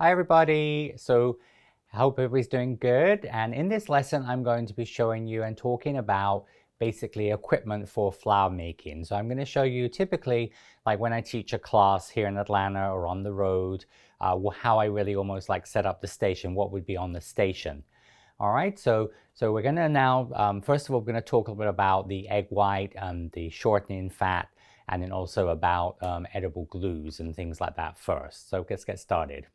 Hi everybody. So I hope everybody's doing good. And in this lesson, I'm going to be showing you and talking about basically equipment for flower making. So I'm going to show you typically like when I teach a class here in Atlanta or on the road, how I really almost like set up the station, what would be on the station. All right, so we're going to now, first of all, we're going to talk a little bit about the egg white and the shortening fat, and then also about edible glues and things like that first. So let's get started.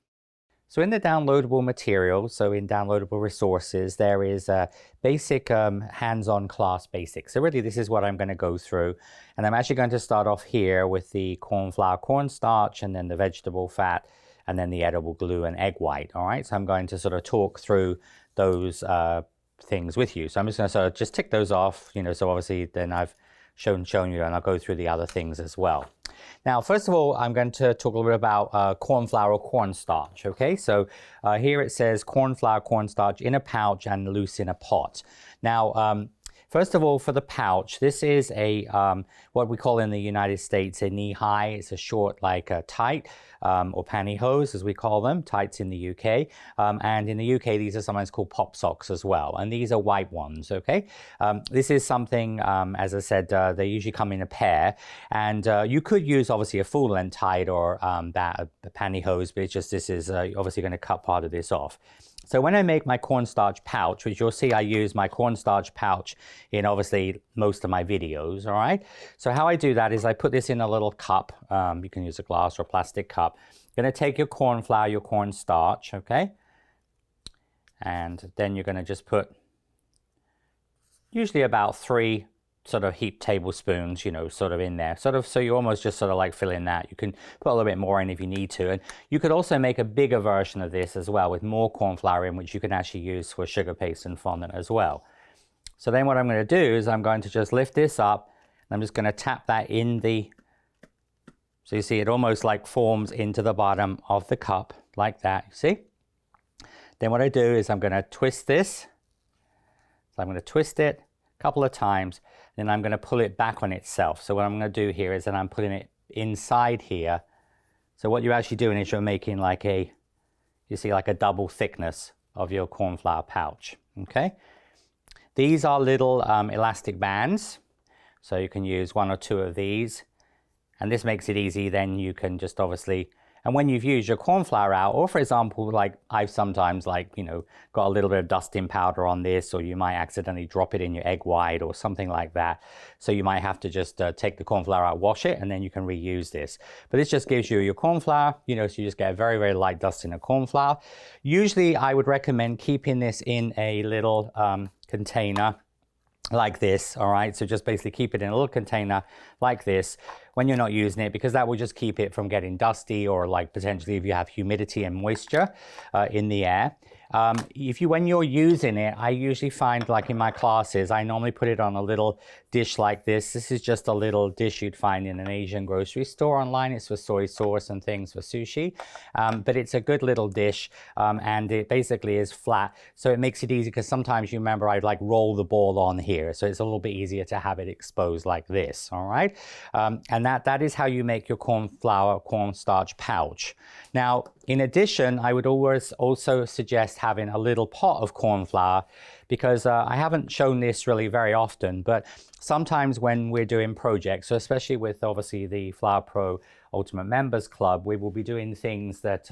So in the downloadable materials, so in downloadable resources, there is a basic hands-on class basics. So really this is what I'm going to go through. And I'm actually going to start off here with the corn flour, cornstarch, and then the vegetable fat, and then the edible glue and egg white. All right, so I'm going to sort of talk through those things with you. So I'm just going to sort of just tick those off, so obviously then I've shown you, and I'll go through the other things as well. Now, first of all, I'm going to talk a little bit about corn flour or cornstarch. Okay, so here it says corn flour, cornstarch in a pouch and loose in a pot. Now, first of all, for the pouch, this is a what we call in the United States a knee high. It's a short, like a tight or pantyhose, as we call them, tights in the UK. And in the UK, these are sometimes called pop socks as well. And these are white ones, okay? This is something, as I said, they usually come in a pair. And you could use, obviously, a full-length tight or a pantyhose, but it's just this is obviously going to cut part of this off. So when I make my cornstarch pouch, which you'll see I use my cornstarch pouch in obviously most of my videos, all right? So how I do that is I put this in a little cup. You can use a glass or a plastic cup. You're going to take your corn flour, your cornstarch, okay? And then you're going to just put usually about 3 sort of heaped tablespoons, sort of in there, so you almost just sort of like fill in that. You can put a little bit more in if you need to, and you could also make a bigger version of this as well with more corn flour in, which you can actually use for sugar paste and fondant as well. So then what I'm going to do is I'm going to just lift this up, and I'm just going to tap that in the, so you see it almost like forms into the bottom of the cup like that, you see? Then what I do is I'm going to twist this, so I'm going to twist it a couple of times, then I'm going to pull it back on itself. So what I'm going to do here is that I'm putting it inside here. So what you're actually doing is you're making like a, you see, like a double thickness of your corn flour pouch, okay? These are little elastic bands. So you can use 1 or 2 of these. And this makes it easy. Then you can just obviously, and when you've used your corn flour out, or for example, like I've sometimes got a little bit of dusting powder on this, or you might accidentally drop it in your egg white or something like that. So you might have to just take the corn flour out, wash it, and then you can reuse this. But this just gives you your corn flour, so you just get a very, very light dusting of corn flour. Usually I would recommend keeping this in a little container like this, all right? So just basically keep it in a little container like this when you're not using it, because that will just keep it from getting dusty, or like potentially if you have humidity and moisture in the air. When you're using it, I usually find, like in my classes, I normally put it on a little dish like this. This is just a little dish you'd find in an Asian grocery store online. It's for soy sauce and things for sushi, but it's a good little dish, and it basically is flat, so it makes it easy, because sometimes you remember I'd like roll the ball on here, so it's a little bit easier to have it exposed like this, all right? And that is how you make your corn flour, cornstarch pouch. Now, in addition, I would always also suggest having a little pot of corn flour, because I haven't shown this really very often, but sometimes when we're doing projects, so especially with obviously the Flower Pro Ultimate Members Club, we will be doing things that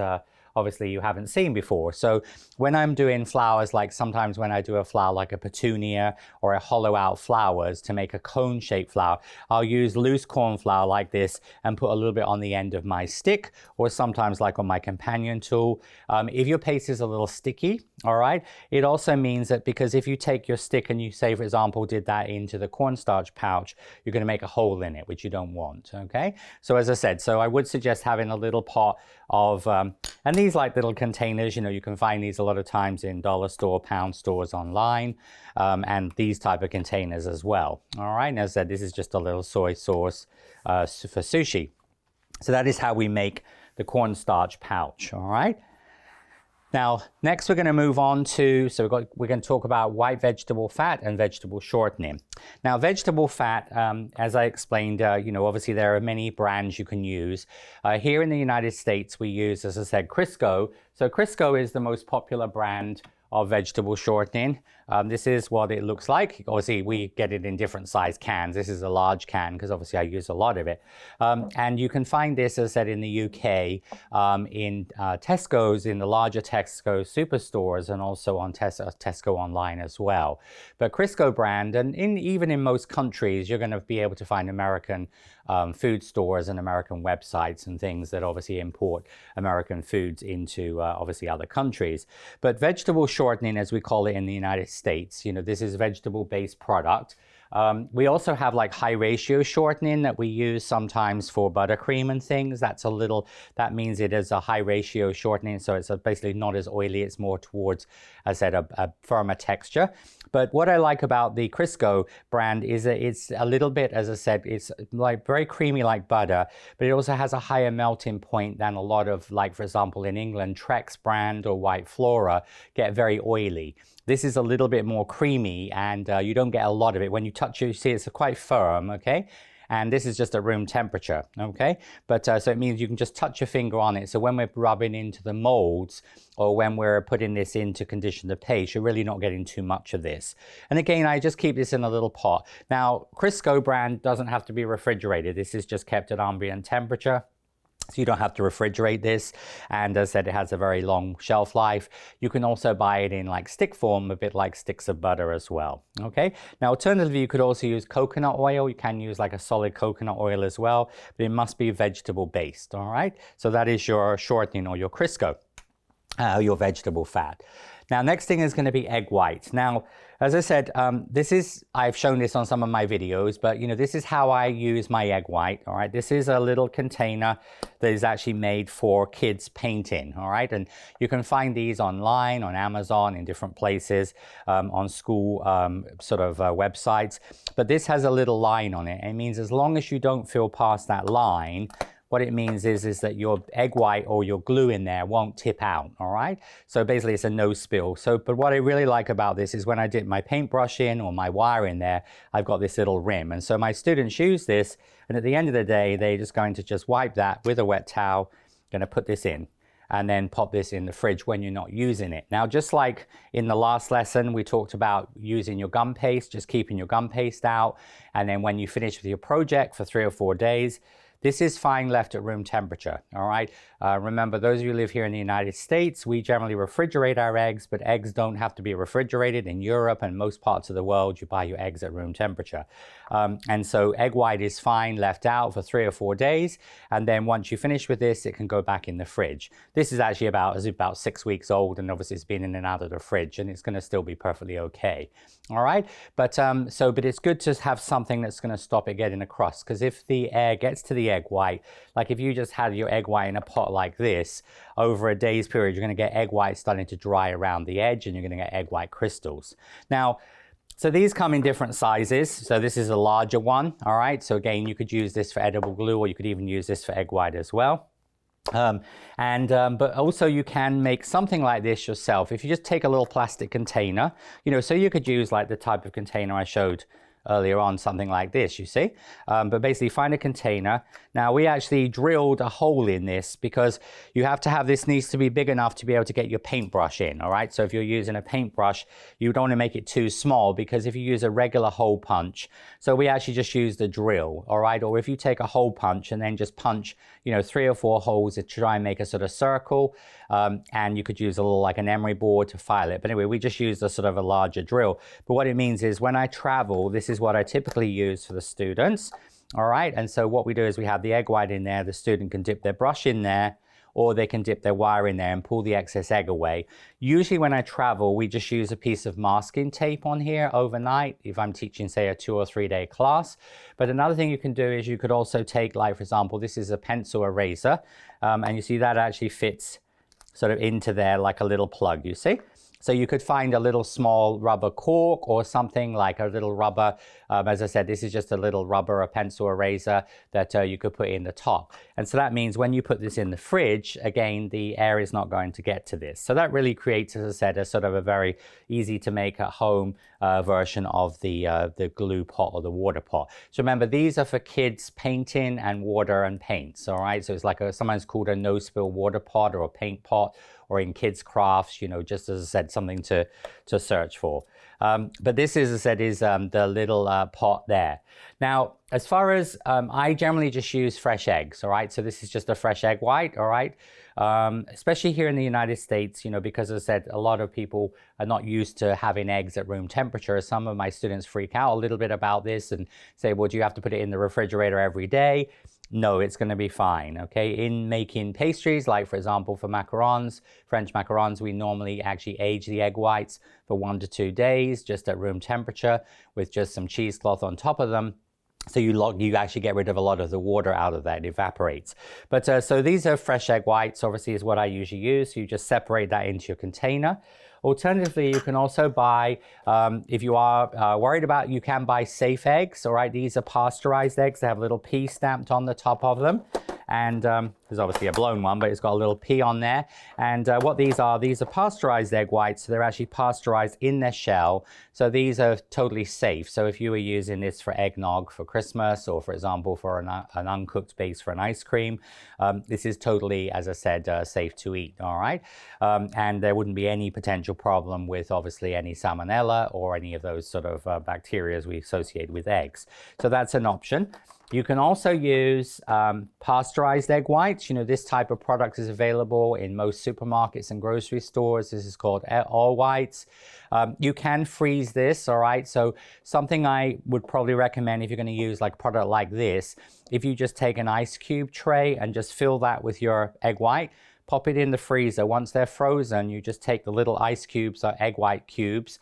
obviously you haven't seen before. So when I'm doing flowers, like sometimes when I do a flower like a petunia or a hollow out flowers to make a cone shaped flower, I'll use loose corn flour like this and put a little bit on the end of my stick, or sometimes like on my companion tool. If your paste is a little sticky, all right, it also means that, because if you take your stick and you say, for example, did that into the cornstarch pouch, you're going to make a hole in it, which you don't want, okay? So as I said, so I would suggest having a little pot of, and these like little containers, you can find these a lot of times in dollar store, pound stores online, and these type of containers as well. All right, and as I said, this is just a little soy sauce for sushi. So that is how we make the cornstarch pouch, all right? Now, next we're going to move on to, we're going to talk about white vegetable fat and vegetable shortening. Now, vegetable fat, as I explained, obviously there are many brands you can use. Here in the United States, we use, as I said, Crisco. So Crisco is the most popular brand of vegetable shortening. This is what it looks like. Obviously, we get it in different size cans. This is a large can because obviously I use a lot of it. And you can find this, as I said, in the UK, in Tesco's, in the larger Tesco superstores, and also on Tesco online as well. But Crisco brand, and even in most countries, you're going to be able to find American food stores and American websites and things that obviously import American foods into obviously other countries. But vegetable shortening, as we call it in the United States, this is a vegetable-based product. We also have like high ratio shortening that we use sometimes for buttercream and things. That means it is a high ratio shortening, so it's basically not as oily. It's more towards, as I said, a firmer texture. But what I like about the Crisco brand is that it's a little bit, as I said, it's like very creamy like butter, but it also has a higher melting point than a lot of, like, for example, in England, Trex brand or White Flora get very oily. This is a little bit more creamy, and you don't get a lot of it. When you touch it, you see it's quite firm, okay? And this is just at room temperature, okay? But so it means you can just touch your finger on it. So when we're rubbing into the molds, or when we're putting this in to condition the paste, you're really not getting too much of this. And again, I just keep this in a little pot. Now, Crisco brand doesn't have to be refrigerated. This is just kept at ambient temperature. So you don't have to refrigerate this, and as I said, it has a very long shelf life. You can also buy it in like stick form, a bit like sticks of butter as well. Okay, now alternatively, you could also use coconut oil. You can use like a solid coconut oil as well, but it must be vegetable based. All right, so that is your shortening or your Crisco, your vegetable fat. Now, next thing is going to be egg white. Now, as I said, I've shown this on some of my videos, but this is how I use my egg white. All right, this is a little container that is actually made for kids painting. All right, and you can find these online, on Amazon, in different places, on school websites. But this has a little line on it. It means as long as you don't fill past that line, what it means is that your egg white or your glue in there won't tip out, all right? So basically it's a no spill. But what I really like about this is when I dip my paintbrush in or my wire in there, I've got this little rim. And so my students use this, and at the end of the day, they're just going to just wipe that with a wet towel, gonna put this in, and then pop this in the fridge when you're not using it. Now, just like in the last lesson, we talked about using your gum paste, just keeping your gum paste out, and then when you finish with your project for 3 or 4 days, this is fine left at room temperature, all right? Remember, those of you who live here in the United States, we generally refrigerate our eggs, but eggs don't have to be refrigerated. In Europe and most parts of the world, you buy your eggs at room temperature. And so egg white is fine left out for 3 or 4 days. And then once you finish with this, it can go back in the fridge. This is actually about 6 weeks old, and obviously it's been in and out of the fridge, and it's gonna still be perfectly okay, all right? But it's good to have something that's gonna stop it getting across, because if the air gets to the egg white, like if you just had your egg white in a pot like this, over a day's period, you're going to get egg white starting to dry around the edge, and you're going to get egg white crystals. Now, so these come in different sizes. So this is a larger one, all right? So again, you could use this for edible glue, or you could even use this for egg white as well. But also you can make something like this yourself. If you just take a little plastic container, so you could use like the type of container I showed earlier on, something like this, you see. But basically find a container. Now, we actually drilled a hole in this because you have to have, this needs to be big enough to be able to get your paintbrush in, all right? So if you're using a paintbrush, you don't want to make it too small, because if you use a regular hole punch, so we actually just used a drill, all right? Or if you take a hole punch and then just punch, 3 or 4 holes to try and make a sort of circle, and you could use a little, like an emery board to file it. But anyway, we just used a sort of a larger drill. But what it means is when I travel, this is what I typically use for the students, all right? And so what we do is we have the egg white in there, the student can dip their brush in there, or they can dip their wire in there and pull the excess egg away. Usually when I travel, we just use a piece of masking tape on here overnight, if I'm teaching, say, a 2 or 3 day class. But another thing you can do is you could also take, like, for example, this is a pencil eraser, and you see that actually fits sort of into there like a little plug, you see? So you could find a little small rubber cork or something like a little rubber, as I said, this is just a little rubber or pencil eraser that you could put in the top. And so that means when you put this in the fridge, again, the air is not going to get to this. So that really creates, as I said, a sort of a very easy to make at home version of the glue pot or the water pot. So remember, these are for kids painting and water and paints, all right? So it's like sometimes called a no spill water pot or a paint pot, or in kids crafts, you know, just as I said, something to search for. But this is, as I said, is the little pot there. Now, as far as I generally just use fresh eggs, all right? So this is just a fresh egg white, all right? Especially here in the United States, you know, because as I said, a lot of people are not used to having eggs at room temperature. Some of my students freak out a little bit about this and say, well, do you have to put it in the refrigerator every day? No, it's going to be fine, okay? In making pastries, like for example for macarons, French macarons, we normally actually age the egg whites for 1 to 2 days, just at room temperature with just some cheesecloth on top of them. So you actually get rid of a lot of the water out of that, it evaporates. But so these are fresh egg whites, obviously is what I usually use. So you just separate that into your container. Alternatively, you can also buy, if you are worried about, you can buy safe eggs, all right? These are pasteurized eggs. They have a little P stamped on the top of them. And there's obviously a blown one, but it's got a little P on there. And what these are pasteurized egg whites. So they're actually pasteurized in their shell. So these are totally safe. So if you were using this for eggnog for Christmas, or for example, for an uncooked base for an ice cream, this is totally, as I said, safe to eat, all right? And there wouldn't be any potential problem with obviously any salmonella or any of those sort of bacteria we associate with eggs. So that's an option. You can also use pasteurized egg whites. You know, this type of product is available in most supermarkets and grocery stores. This is called all whites. You can freeze this, all right? So something I would probably recommend if you're going to use like a product like this, if you just take an ice cube tray and just fill that with your egg white, pop it in the freezer. Once they're frozen, you just take the little ice cubes or egg white cubes,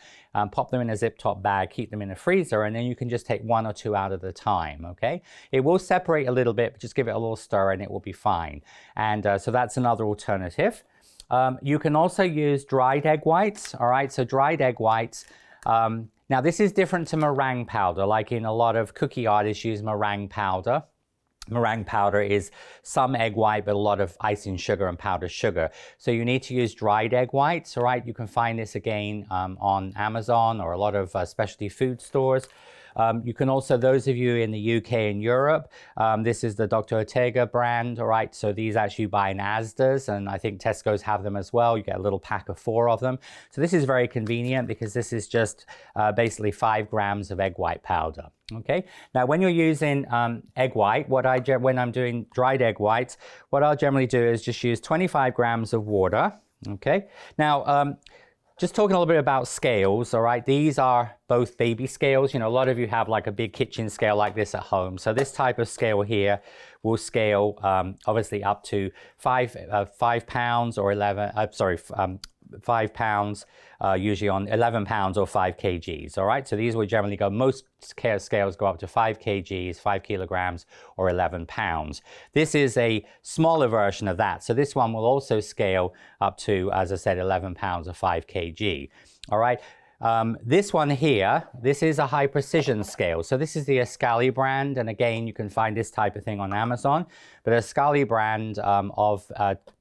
pop them in a zip top bag, keep them in the freezer, and then you can just take 1 or 2 out at a time, okay? It will separate a little bit, but just give it a little stir and it will be fine. And so that's another alternative. You can also use dried egg whites, all right? So dried egg whites, now this is different to meringue powder, like in a lot of cookie artists use meringue powder. Meringue powder is some egg white, but a lot of icing sugar and powdered sugar. So you need to use dried egg whites, all right? You can find this again on Amazon or a lot of specialty food stores. You can also, those of you in the UK and Europe, this is the Dr. Ortega brand, all right? So these actually buy in Asda's, and I think Tesco's have them as well. You get a little pack of 4 of them. So this is very convenient because this is just basically 5 grams of egg white powder. Okay, now when you're using egg white, when I'm doing dried egg whites, what I'll generally do is just use 25 grams of water. Okay, now just talking a little bit about scales, all right, these are both baby scales. You know, a lot of you have like a big kitchen scale like this at home. So this type of scale here will scale obviously up to 5 pounds or 5 pounds, usually on 11 pounds or 5 kgs, all right? So these will generally go, most scales go up to 5 kgs, 5 kilograms, or 11 pounds. This is a smaller version of that. So this one will also scale up to, as I said, 11 pounds or 5 kg, all right? This one here, this is a high precision scale. So this is the Ascali brand. And again, you can find this type of thing on Amazon. But Ascali brand of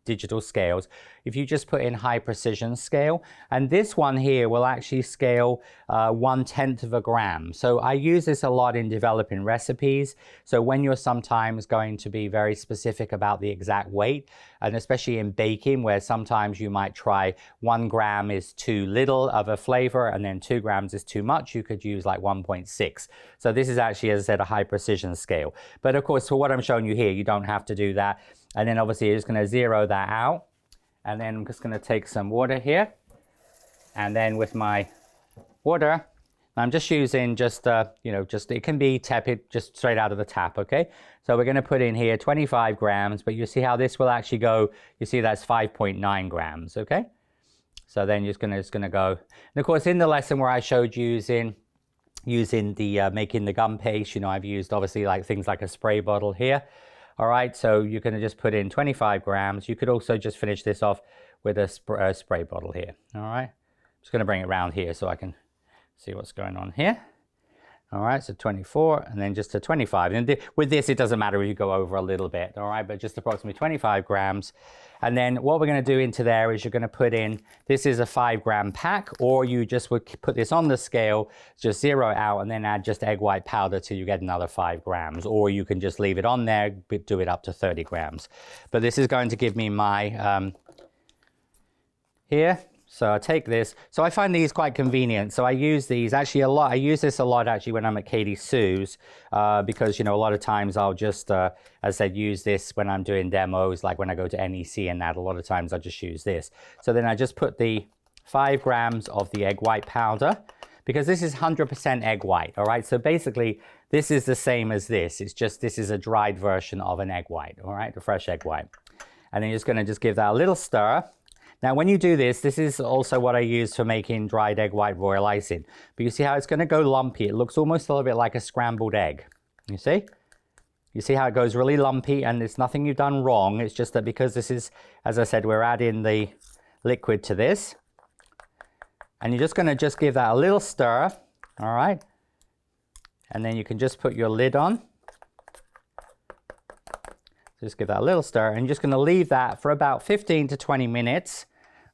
digital scales, if you just put in high precision scale, and this one here will actually scale 1/10 of a gram. So I use this a lot in developing recipes. So when you're sometimes going to be very specific about the exact weight, and especially in baking, where sometimes you might try 1 gram is too little of a flavor and then 2 grams is too much, you could use like 1.6. So this is actually, as I said, a high precision scale. But of course, for what I'm showing you here, you don't have to do that. And then obviously you're just going to zero that out. And then I'm just going to take some water here. And then with my water, I'm just using just, it can be tepid, just straight out of the tap, okay? So we're going to put in here 25 grams, but you see how this will actually go, you see that's 5.9 grams, okay? So then you're just going to go. And of course, in the lesson where I showed you using the, making the gum paste, you know, I've used obviously like things like a spray bottle here. All right, so you're going to just put in 25 grams. You could also just finish this off with a spray bottle here. All right, just going to bring it around here so I can see what's going on here. All right, so 24 and then just to 25. And with this, it doesn't matter if you go over a little bit, all right, but just approximately 25 grams. And then what we're going to do into there is you're going to put in, this is a 5-gram pack, or you just would put this on the scale, just zero it out, and then add just egg white powder till you get another 5 grams. Or you can just leave it on there, do it up to 30 grams. But this is going to give me my, here. So I take this. So I find these quite convenient. So I use these actually a lot. I use this a lot actually when I'm at Katy Sue's because, you know, a lot of times I'll just, as I said, use this when I'm doing demos, like when I go to NEC and that, a lot of times I just use this. So then I just put the 5 grams of the egg white powder, because this is 100% egg white, all right? So basically, this is the same as this. It's just, this is a dried version of an egg white, all right? A fresh egg white. And then you're just gonna just give that a little stir. Now, when you do this, this is also what I use for making dried egg white royal icing. But you see how it's going to go lumpy. It looks almost a little bit like a scrambled egg. You see? You see how it goes really lumpy, and there's nothing you've done wrong. It's just that because this is, as I said, we're adding the liquid to this. And you're just going to just give that a little stir, all right? And then you can just put your lid on. Just give that a little stir, and you're just going to leave that for about 15 to 20 minutes.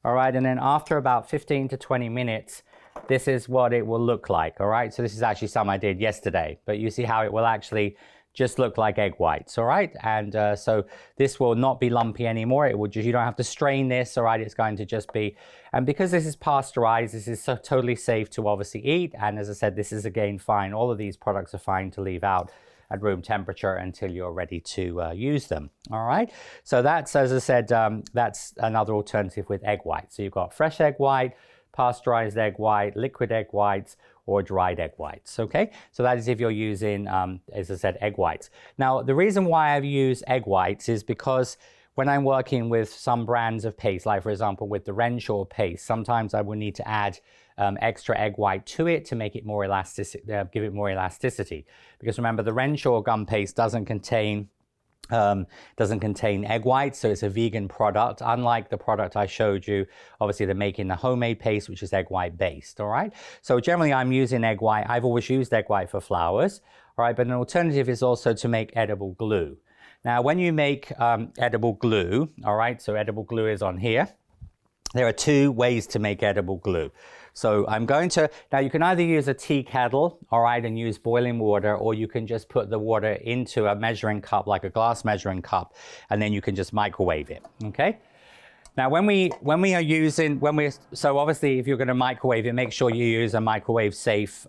All right, and then after about 15 to 20 minutes, this is what it will look like, all right? So this is actually something I did yesterday, but you see how it will actually just look like egg whites, all right? And so this will not be lumpy anymore. It will just, you don't have to strain this, all right? It's going to just be, and because this is pasteurized, this is so totally safe to obviously eat. And as I said, this is again fine. All of these products are fine to leave out at room temperature until you're ready to use them. All right, so that's, as I said, that's another alternative with egg white. So you've got fresh egg white, pasteurized egg white, liquid egg whites, or dried egg whites. Okay, so that is if you're using, as I said, egg whites. Now, the reason why I've used egg whites is because when I'm working with some brands of paste, like for example with the Renshaw paste, sometimes I will need to add extra egg white to it to make it more elastic, give it more elasticity. Because remember, the Renshaw gum paste doesn't contain egg whites, so it's a vegan product, unlike the product I showed you. Obviously, they're making the homemade paste, which is egg white based, all right? So generally, I'm using egg white. I've always used egg white for flowers, all right? But an alternative is also to make edible glue. Now, when you make edible glue, all right, so edible glue is on here. There are 2 ways to make edible glue. So I'm going to, now you can either use a tea kettle, all right, and use boiling water, or you can just put the water into a measuring cup, like a glass measuring cup, and then you can just microwave it, okay? Now, when we are using, so obviously if you're gonna microwave it, make sure you use a microwave safe,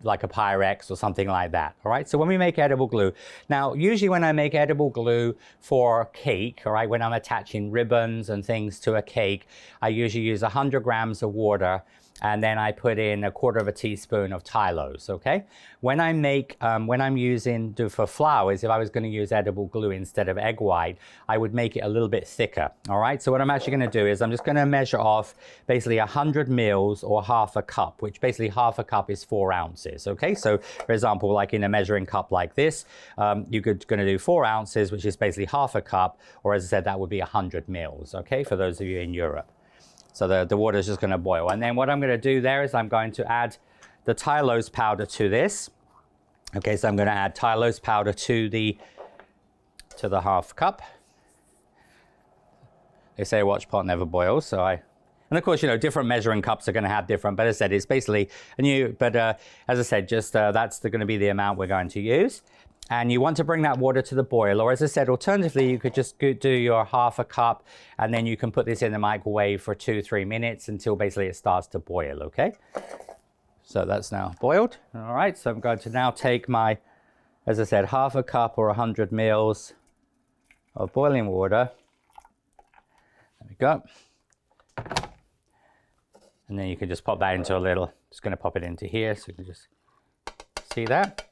like a Pyrex or something like that, all right? So when we make edible glue, now usually when I make edible glue for cake, all right, when I'm attaching ribbons and things to a cake, I usually use 100 grams of water, and then I put in 1/4 teaspoon of Tylose, okay? When I make, when I'm using, for flowers, if I was gonna use edible glue instead of egg white, I would make it a little bit thicker, all right? So what I'm actually gonna do is I'm just gonna measure off basically 100 mils or 1/2 cup, which basically 1/2 cup is 4 ounces, okay? So for example, like in a measuring cup like this, you're gonna do 4 ounces, which is basically 1/2 cup, or as I said, that would be 100 mils, okay? For those of you in Europe. So the water is just going to boil. And then what I'm going to do there is I'm going to add the Tylose powder to this. Okay, so I'm going to add Tylose powder to the 1/2 cup. They say a watch pot never boils, so and of course, you know, different measuring cups are going to have different, but as I said, it's basically a new, but as I said, just that's going to be the amount we're going to use. And you want to bring that water to the boil, or as I said, alternatively, you could just do your 1/2 cup, and then you can put this in the microwave for 2-3 minutes until basically it starts to boil, okay? So that's now boiled. All right, so I'm going to now take my, as I said, 1/2 cup or 100 mils of boiling water. There we go. And then you can just pop that into a little, just going to pop it into here so you can just see that.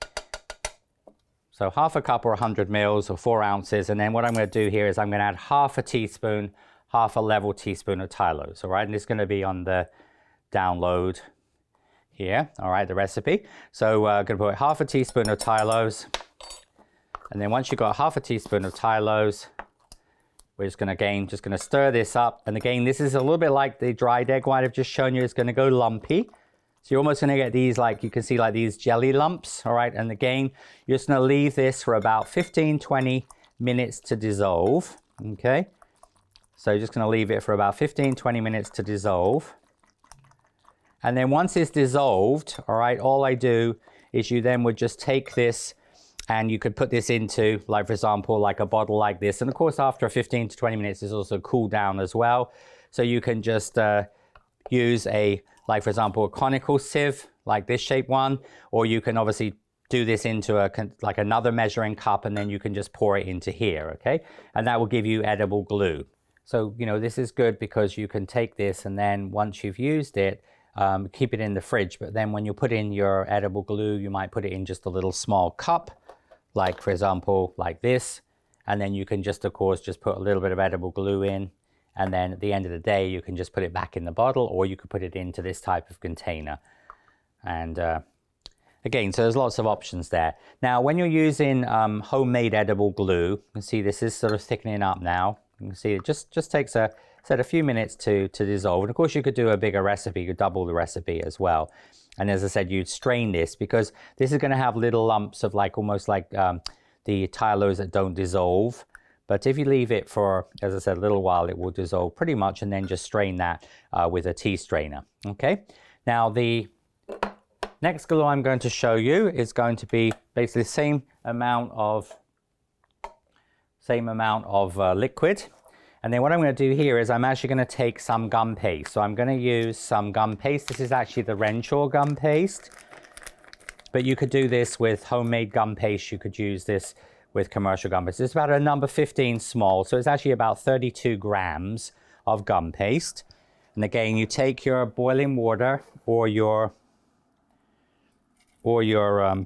So 1/2 cup or 100 mils or 4 ounces. And then what I'm going to do here is I'm going to add 1/2 teaspoon, 1/2 level teaspoon of Tylose. All right, and it's going to be on the download here. All right, the recipe. So I'm going to put 1/2 teaspoon of Tylose. And then once you've got 1/2 teaspoon of Tylose, we're just going to stir this up. And again, this is a little bit like the dried egg white I've just shown you. It's going to go lumpy. So you're almost going to get these, like you can see, like these jelly lumps. All right. And again, you're just going to leave this for about 15-20 minutes to dissolve. Okay. So you're just going to leave it for about 15-20 minutes to dissolve. And then once it's dissolved, all right, all I do is you then would just take this and you could put this into, like, for example, like a bottle like this. And of course, after 15-20 minutes, it's also cooled down as well. So you can just use a, like, for example, a conical sieve, like this shape one, or you can obviously do this into like another measuring cup, and then you can just pour it into here, okay? And that will give you edible glue. So, you know, this is good because you can take this and then once you've used it, keep it in the fridge. But then when you put in your edible glue, you might put it in just a little small cup, like, for example, like this. And then you can just, of course, just put a little bit of edible glue in. And then at the end of the day, you can just put it back in the bottle, or you could put it into this type of container. And again, so there's lots of options there. Now, when you're using homemade edible glue, you can see this is sort of thickening up now. You can see it just takes a few minutes to dissolve. And of course, you could do a bigger recipe, you could double the recipe as well. And as I said, you'd strain this because this is going to have little lumps of like almost like the tylose that don't dissolve. But if you leave it for, as I said, a little while, it will dissolve pretty much, and then just strain that with a tea strainer. Okay. Now the next glue I'm going to show you is going to be basically the same amount of liquid. And then what I'm going to do here is I'm actually going to take some gum paste. So I'm going to use some gum paste. This is actually the Renshaw gum paste. But you could do this with homemade gum paste. You could use this with commercial gum paste. It's about a number 15 small. So it's actually about 32 grams of gum paste. And again, you take your boiling water or your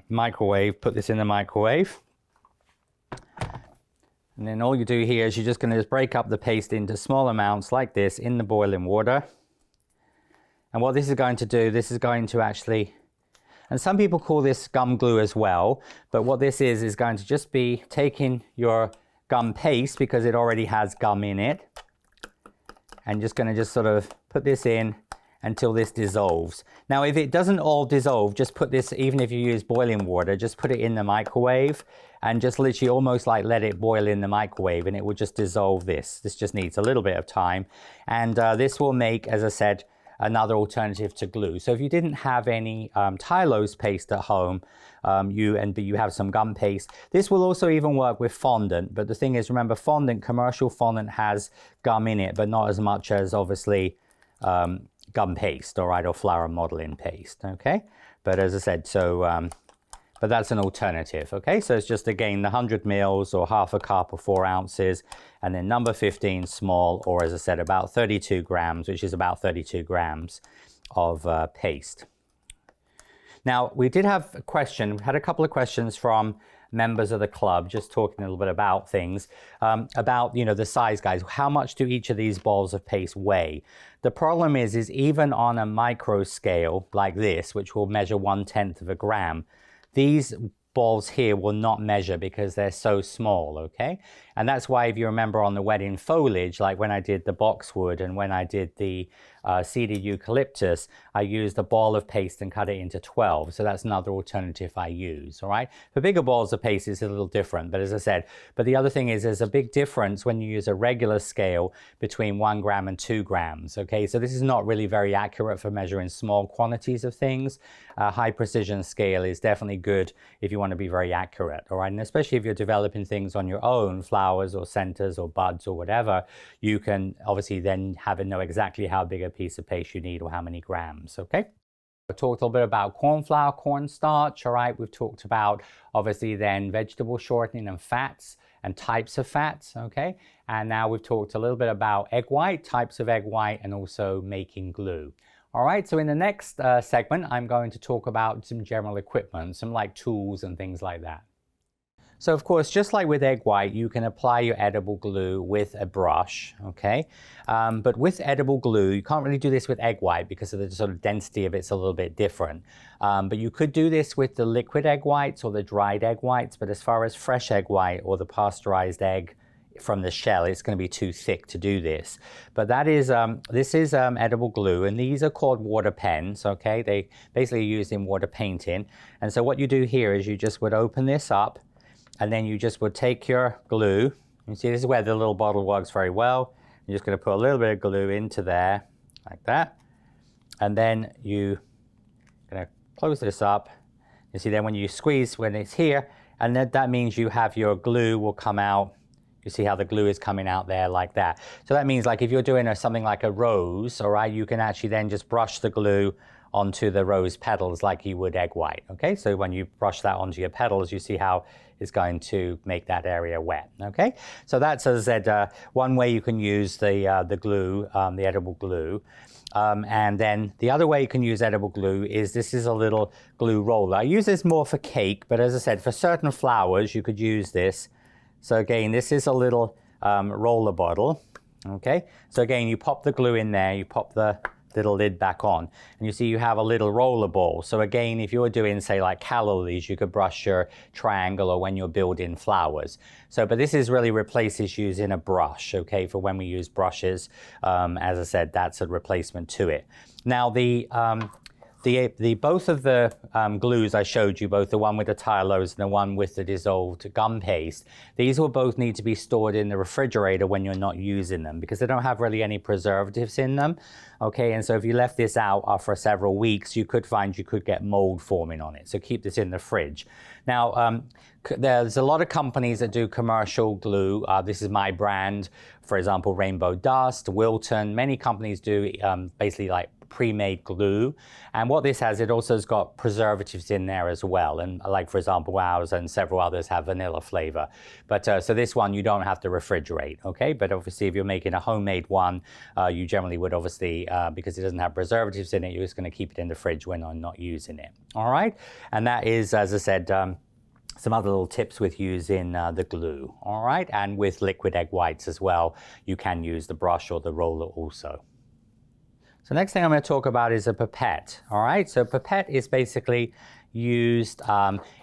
microwave, put this in the microwave. And then all you do here is you're just going to break up the paste into small amounts like this in the boiling water. And what this is going to do, this is going to actually, and some people call this gum glue as well, but what this is going to just be taking your gum paste because it already has gum in it, and just going to just sort of put this in until this dissolves. Now, if it doesn't all dissolve, just put this, even if you use boiling water, just put it in the microwave and just literally almost like let it boil in the microwave, and it will just dissolve this. This just needs a little bit of time. And this will make, as I said, another alternative to glue. So if you didn't have any tylose paste at home, but you have some gum paste, this will also even work with fondant. But the thing is, remember, fondant, commercial fondant has gum in it, but not as much as obviously gum paste, all right, or flour modeling paste, okay? But as I said, so, but that's an alternative, okay? So it's just, again, the 100 mils or half a cup or 4 ounces, and then number 15 small, or as I said, about 32 grams, which is about 32 grams of paste. Now, we did have a question, we had a couple of questions from members of the club, just talking a little bit about things, about, you know, the size, guys. How much do each of these balls of paste weigh? The problem is even on a micro scale like this, which will measure 1/10 of a gram, these balls here will not measure because they're so small, okay? And that's why, if you remember on the wedding foliage, like when I did the boxwood and when I did the seeded eucalyptus, I used a ball of paste and cut it into 12. So that's another alternative I use, all right? For bigger balls of paste, it's a little different, but as I said, but the other thing is there's a big difference when you use a regular scale between 1 gram and 2 grams, okay? So this is not really very accurate for measuring small quantities of things. High precision scale is definitely good if you want to be very accurate, all right? And especially if you're developing things on your own, flowers or centers or buds or whatever, you can obviously then know exactly how big a piece of paste you need or how many grams, okay? We've talked a little bit about corn flour, cornstarch, all right? We've talked about, obviously, then vegetable shortening and fats and types of fats, okay? And now we've talked a little bit about egg white, types of egg white, and also making glue. All right, so in the next segment, I'm going to talk about some general equipment, some like tools and things like that. So of course, just like with egg white, you can apply your edible glue with a brush, okay? But with edible glue, you can't really do this with egg white because of the sort of density of it's a little bit different. But you could do this with the liquid egg whites or the dried egg whites, but as far as fresh egg white or the pasteurized egg from the shell. It's going to be too thick to do this. But that is this is edible glue, and these are called water pens. Okay, they basically used in water painting. And so what you do here is you just would open this up, and then you just would take your glue. You see, this is where the little bottle works very well. You're just going to put a little bit of glue into there, like that, and then you going to close this up. You see, then when you squeeze, when it's here, and that means you have your glue will come out. You see how the glue is coming out there like that. So that means like if you're doing something like a rose, all right, you can actually then just brush the glue onto the rose petals like you would egg white. Okay, so when you brush that onto your petals, you see how it's going to make that area wet. Okay, so that's, as I said, one way you can use the glue, the edible glue. And then the other way you can use edible glue is this is a little glue roller. I use this more for cake, but as I said, for certain flowers, you could use this. So again, this is a little roller bottle. Okay, so again, you pop the glue in there, you pop the little lid back on, and you see you have a little roller ball. So again, if you're doing, say, like calla lilies, you could brush your triangle, or when you're building flowers. So, but this is really replaces using a brush, okay, for when we use brushes. As I said, that's a replacement to it. Now, both of the glues I showed you, both the one with the tylose and the one with the dissolved gum paste, these will both need to be stored in the refrigerator when you're not using them, because they don't have really any preservatives in them. Okay, and so if you left this out for several weeks, you could find you could get mold forming on it. So keep this in the fridge. Now, there's a lot of companies that do commercial glue. This is my brand, for example, Rainbow Dust, Wilton. Many companies do basically like pre-made glue, and what this has, it also has got preservatives in there as well, and like for example ours and several others have vanilla flavor, but so this one you don't have to refrigerate. Okay, but obviously if you're making a homemade one, you generally would obviously because it doesn't have preservatives in it, you're just going to keep it in the fridge when I'm not using it. All right, and that is, as I said, some other little tips with using the glue. All right, and with liquid egg whites as well, you can use the brush or the roller also. So next thing I'm going to talk about is a pipette. All right, so pipette is basically used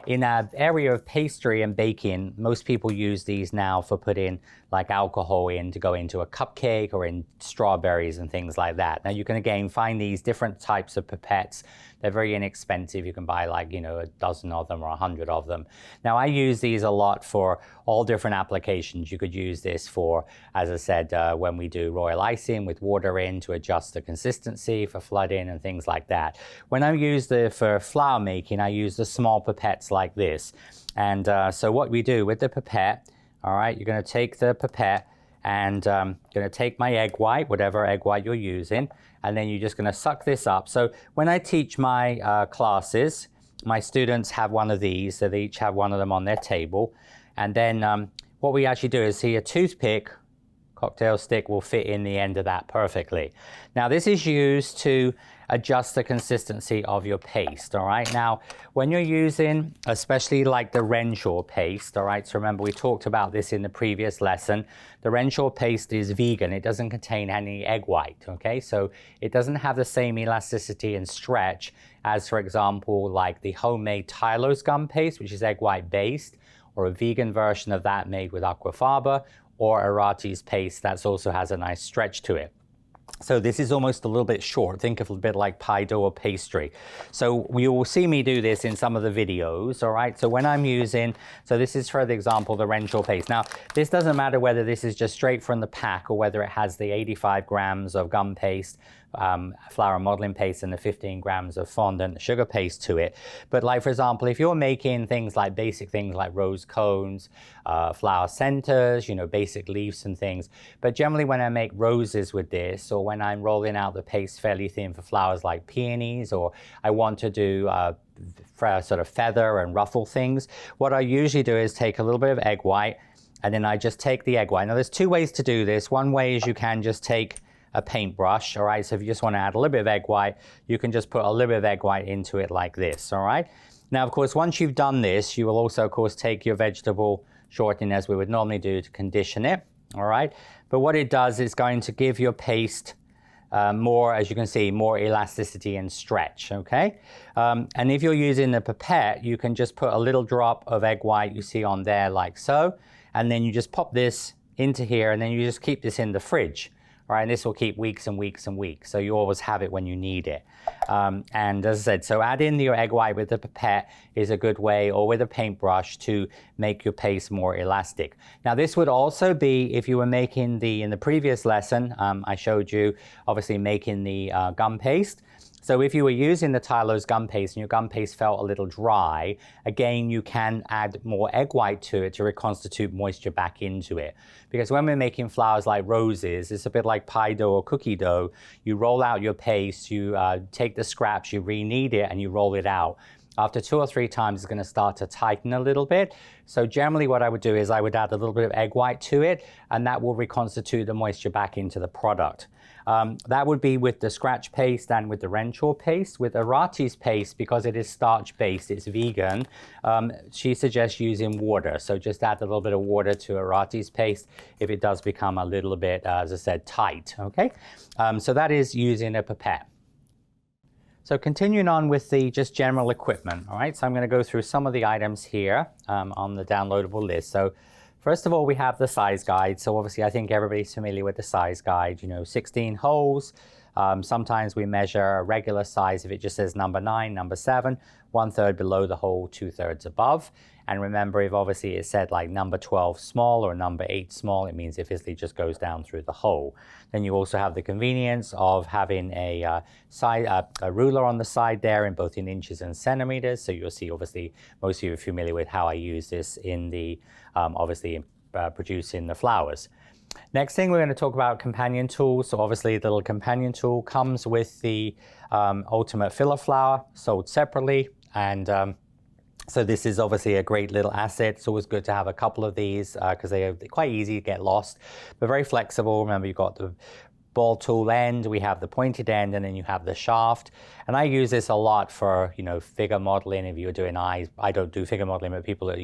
in an area of pastry and baking. Most people use these now for putting like alcohol in to go into a cupcake or in strawberries and things like that. Now you can again find these different types of pipettes. They're very inexpensive. You can buy like, you know, a dozen of them or 100 of them. Now I use these a lot for all different applications. You could use this for, as I said, when we do royal icing with water in to adjust the consistency for flooding and things like that. When I use for flower making, I use the small pipettes like this. And so what we do with the pipette, all right, you're going to take the pipette and going to take my egg white, whatever egg white you're using, and then you're just going to suck this up. So when I teach my classes, my students have one of these, so they each have one of them on their table. And then what we actually do is see a toothpick, cocktail stick will fit in the end of that perfectly. Now this is used to adjust the consistency of your paste, all right? Now, when you're using, especially like the Renshaw paste, all right? So remember, we talked about this in the previous lesson. The Renshaw paste is vegan. It doesn't contain any egg white, okay? So it doesn't have the same elasticity and stretch as, for example, like the homemade Tylose gum paste, which is egg white based, or a vegan version of that made with aquafaba, or Arati's paste that also has a nice stretch to it. So this is almost a little bit short. Think of a bit like pie dough or pastry. So you will see me do this in some of the videos, all right? So when I'm using, so this is for the example, the Renshaw paste. Now, this doesn't matter whether this is just straight from the pack or whether it has the 85 grams of gum paste, flour modeling paste, and the 15 grams of fondant sugar paste to it. But like, for example, if you're making things like basic things like rose cones, flower centers, you know, basic leaves and things. But generally when I make roses with this, or when I'm rolling out the paste fairly thin for flowers like peonies, or I want to do sort of feather and ruffle things, what I usually do is take a little bit of egg white, and then I just take the egg white. Now there's two ways to do this. One way is you can just take a paintbrush, all right? So if you just want to add a little bit of egg white, you can just put a little bit of egg white into it like this, all right? Now, of course, once you've done this, you will also, of course, take your vegetable shortening as we would normally do to condition it, all right? But what it does is going to give your paste more, as you can see, more elasticity and stretch, okay? And if you're using the pipette, you can just put a little drop of egg white you see on there like so, and then you just pop this into here, and then you just keep this in the fridge. Right, and this will keep weeks and weeks and weeks, so you always have it when you need it. And as I said, so add in your egg white with the pipette is a good way, or with a paintbrush, to make your paste more elastic. Now this would also be if you were making in the previous lesson, I showed you obviously making the gum paste. So if you were using the Tylose gum paste and your gum paste felt a little dry, again, you can add more egg white to it to reconstitute moisture back into it. Because when we're making flowers like roses, it's a bit like pie dough or cookie dough. You roll out your paste, you take the scraps, you re-knead it, and you roll it out. After 2 or 3 times, it's going to start to tighten a little bit. So generally what I would do is I would add a little bit of egg white to it, and that will reconstitute the moisture back into the product. That would be with the scratch paste and with the Renshaw paste. With Arati's paste, because it is starch-based, it's vegan, she suggests using water. So just add a little bit of water to Arati's paste if it does become a little bit, as I said, tight, okay? So that is using a pipette. So continuing on with the just general equipment, all right? So I'm going to go through some of the items here on the downloadable list. So first of all, we have the size guide. So obviously, I think everybody's familiar with the size guide. You know, 16 holes. Sometimes we measure a regular size if it just says number 9, number 7, 1/3 below the hole, 2/3 above. And remember, if obviously it said like number 12 small or number 8 small, it means it physically just goes down through the hole. Then you also have the convenience of having a ruler on the side there in both in inches and centimeters. So you'll see, obviously, most of you are familiar with how I use this in the, producing the flowers. Next thing, we're going to talk about companion tools. So obviously the little companion tool comes with the Ultimate Filler Flower, sold separately. And so this is obviously a great little asset. It's always good to have a couple of these because they're quite easy to get lost, but very flexible. Remember, you've got the ball tool end, we have the pointed end, and then you have the shaft. And I use this a lot for, you know, figure modeling. If you're doing eyes, I don't do figure modeling, but people that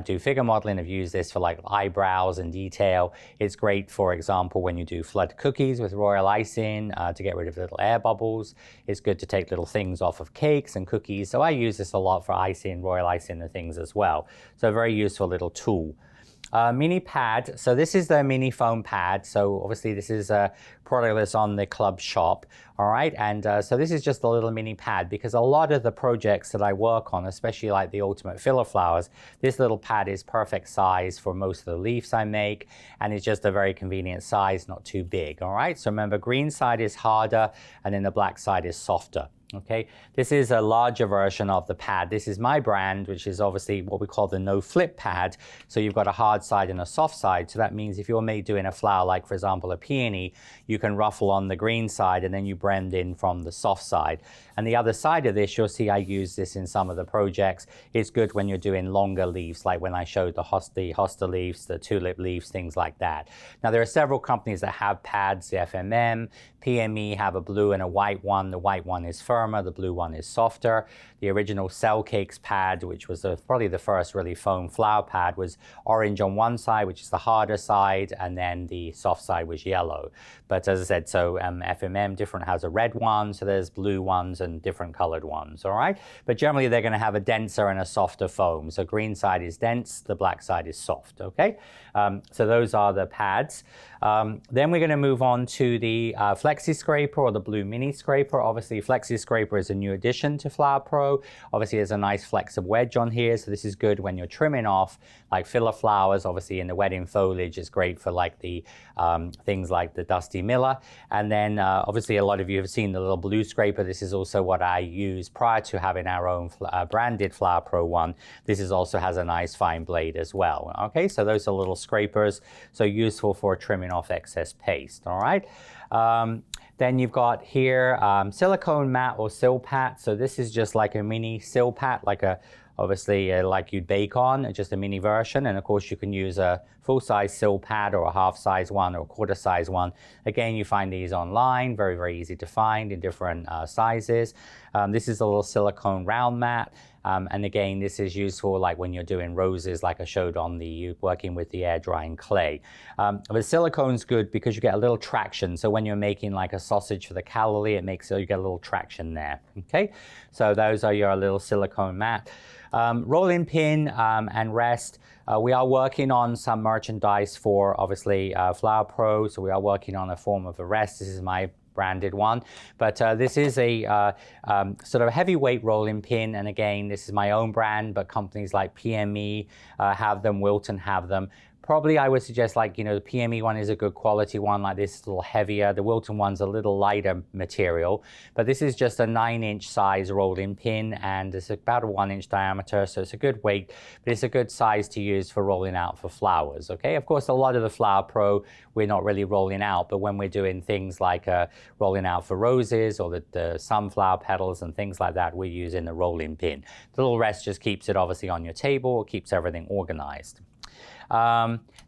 do figure modeling have used this for like eyebrows and detail. It's great, for example, when you do flood cookies with royal icing to get rid of little air bubbles. It's good to take little things off of cakes and cookies. So I use this a lot for icing, royal icing and things as well. So a very useful little tool. Mini pad. So this is the mini foam pad. So obviously this is a product that's on the club shop. All right. And so this is just a little mini pad because a lot of the projects that I work on, especially like the Ultimate Filler Flowers, this little pad is perfect size for most of the leaves I make. And it's just a very convenient size, not too big. All right. So remember, green side is harder and then the black side is softer. Okay, this is a larger version of the pad. This is my brand, which is obviously what we call the no flip pad. So you've got a hard side and a soft side. So that means if you're doing a flower, like for example, a peony, you can ruffle on the green side and then you blend in from the soft side. And the other side of this, you'll see I use this in some of the projects. It's good when you're doing longer leaves, like when I showed the hosta leaves, the tulip leaves, things like that. Now there are several companies that have pads, the FMM, PME have a blue and a white one. The white one is firmer, the blue one is softer. The original Cell Cakes pad, which was probably the first really foam flower pad, was orange on one side, which is the harder side, and then the soft side was yellow. But as I said, so FMM different has a red one, so there's blue ones and different colored ones, all right? But generally they're gonna have a denser and a softer foam. So green side is dense, the black side is soft, okay? So those are the pads. Then we're gonna move on to the Flexi Scraper or the Blue Mini Scraper. Obviously Flexi Scraper is a new addition to Flower Pro. Obviously there's a nice flexible wedge on here, so this is good when you're trimming off like filler flowers. Obviously in the wedding foliage, it's great for like the things like the Dusty Miller. And then obviously a lot of you have seen the little blue scraper. This is also what I use prior to having our own branded Flower Pro one. This is also has a nice fine blade as well. Okay, so those are little scrapers, so useful for trimming off excess paste, all right? Then you've got here silicone mat or Silpat. So this is just like a mini Silpat, like obviously like you'd bake on, just a mini version. And of course you can use a full-size Silpat or a half-size one or a quarter-size one. Again, you find these online, very, very easy to find in different sizes. This is a little silicone round mat. And again, this is useful like when you're doing roses, like I showed on working with the air drying clay. But silicone's good because you get a little traction. So when you're making like a sausage for the calorie, it makes so you get a little traction there. Okay, so those are your little silicone mat. Rolling pin and rest. We are working on some merchandise for obviously Flower Pro, so we are working on a form of a rest. This is my branded one, but this is a sort of heavyweight rolling pin, and again, this is my own brand, but companies like PME have them, Wilton have them. Probably I would suggest, like, the PME one is a good quality one, like this is a little heavier. The Wilton one's a little lighter material, but this is just a 9-inch size rolling pin, and it's about a 1-inch diameter, so it's a good weight, but it's a good size to use for rolling out for flowers, okay? Of course, a lot of the Flower Pro, we're not really rolling out, but when we're doing things like rolling out for roses or the sunflower petals and things like that, we're using the rolling pin. The little rest just keeps it obviously on your table, it keeps everything organized.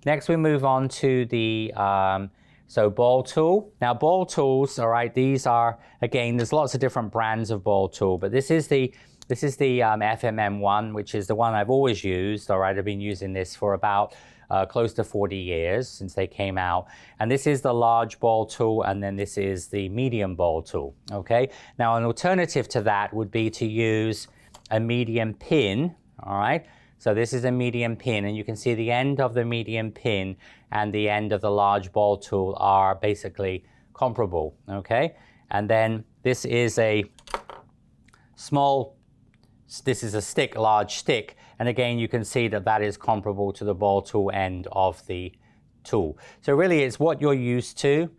Next we move on to the ball tool. Now ball tools, all right, these are, again, there's lots of different brands of ball tool, but this is the FMM one, which is the one I've always used, all right. I've been using this for about close to 40 years since they came out. And this is the large ball tool, and then this is the medium ball tool, okay. Now an alternative to that would be to use a medium pin, all right. So this is a medium pin, and you can see the end of the medium pin and the end of the large ball tool are basically comparable, okay? And then this is a stick, large stick, and again you can see that that is comparable to the ball tool end of the tool. So really it's what you're used to.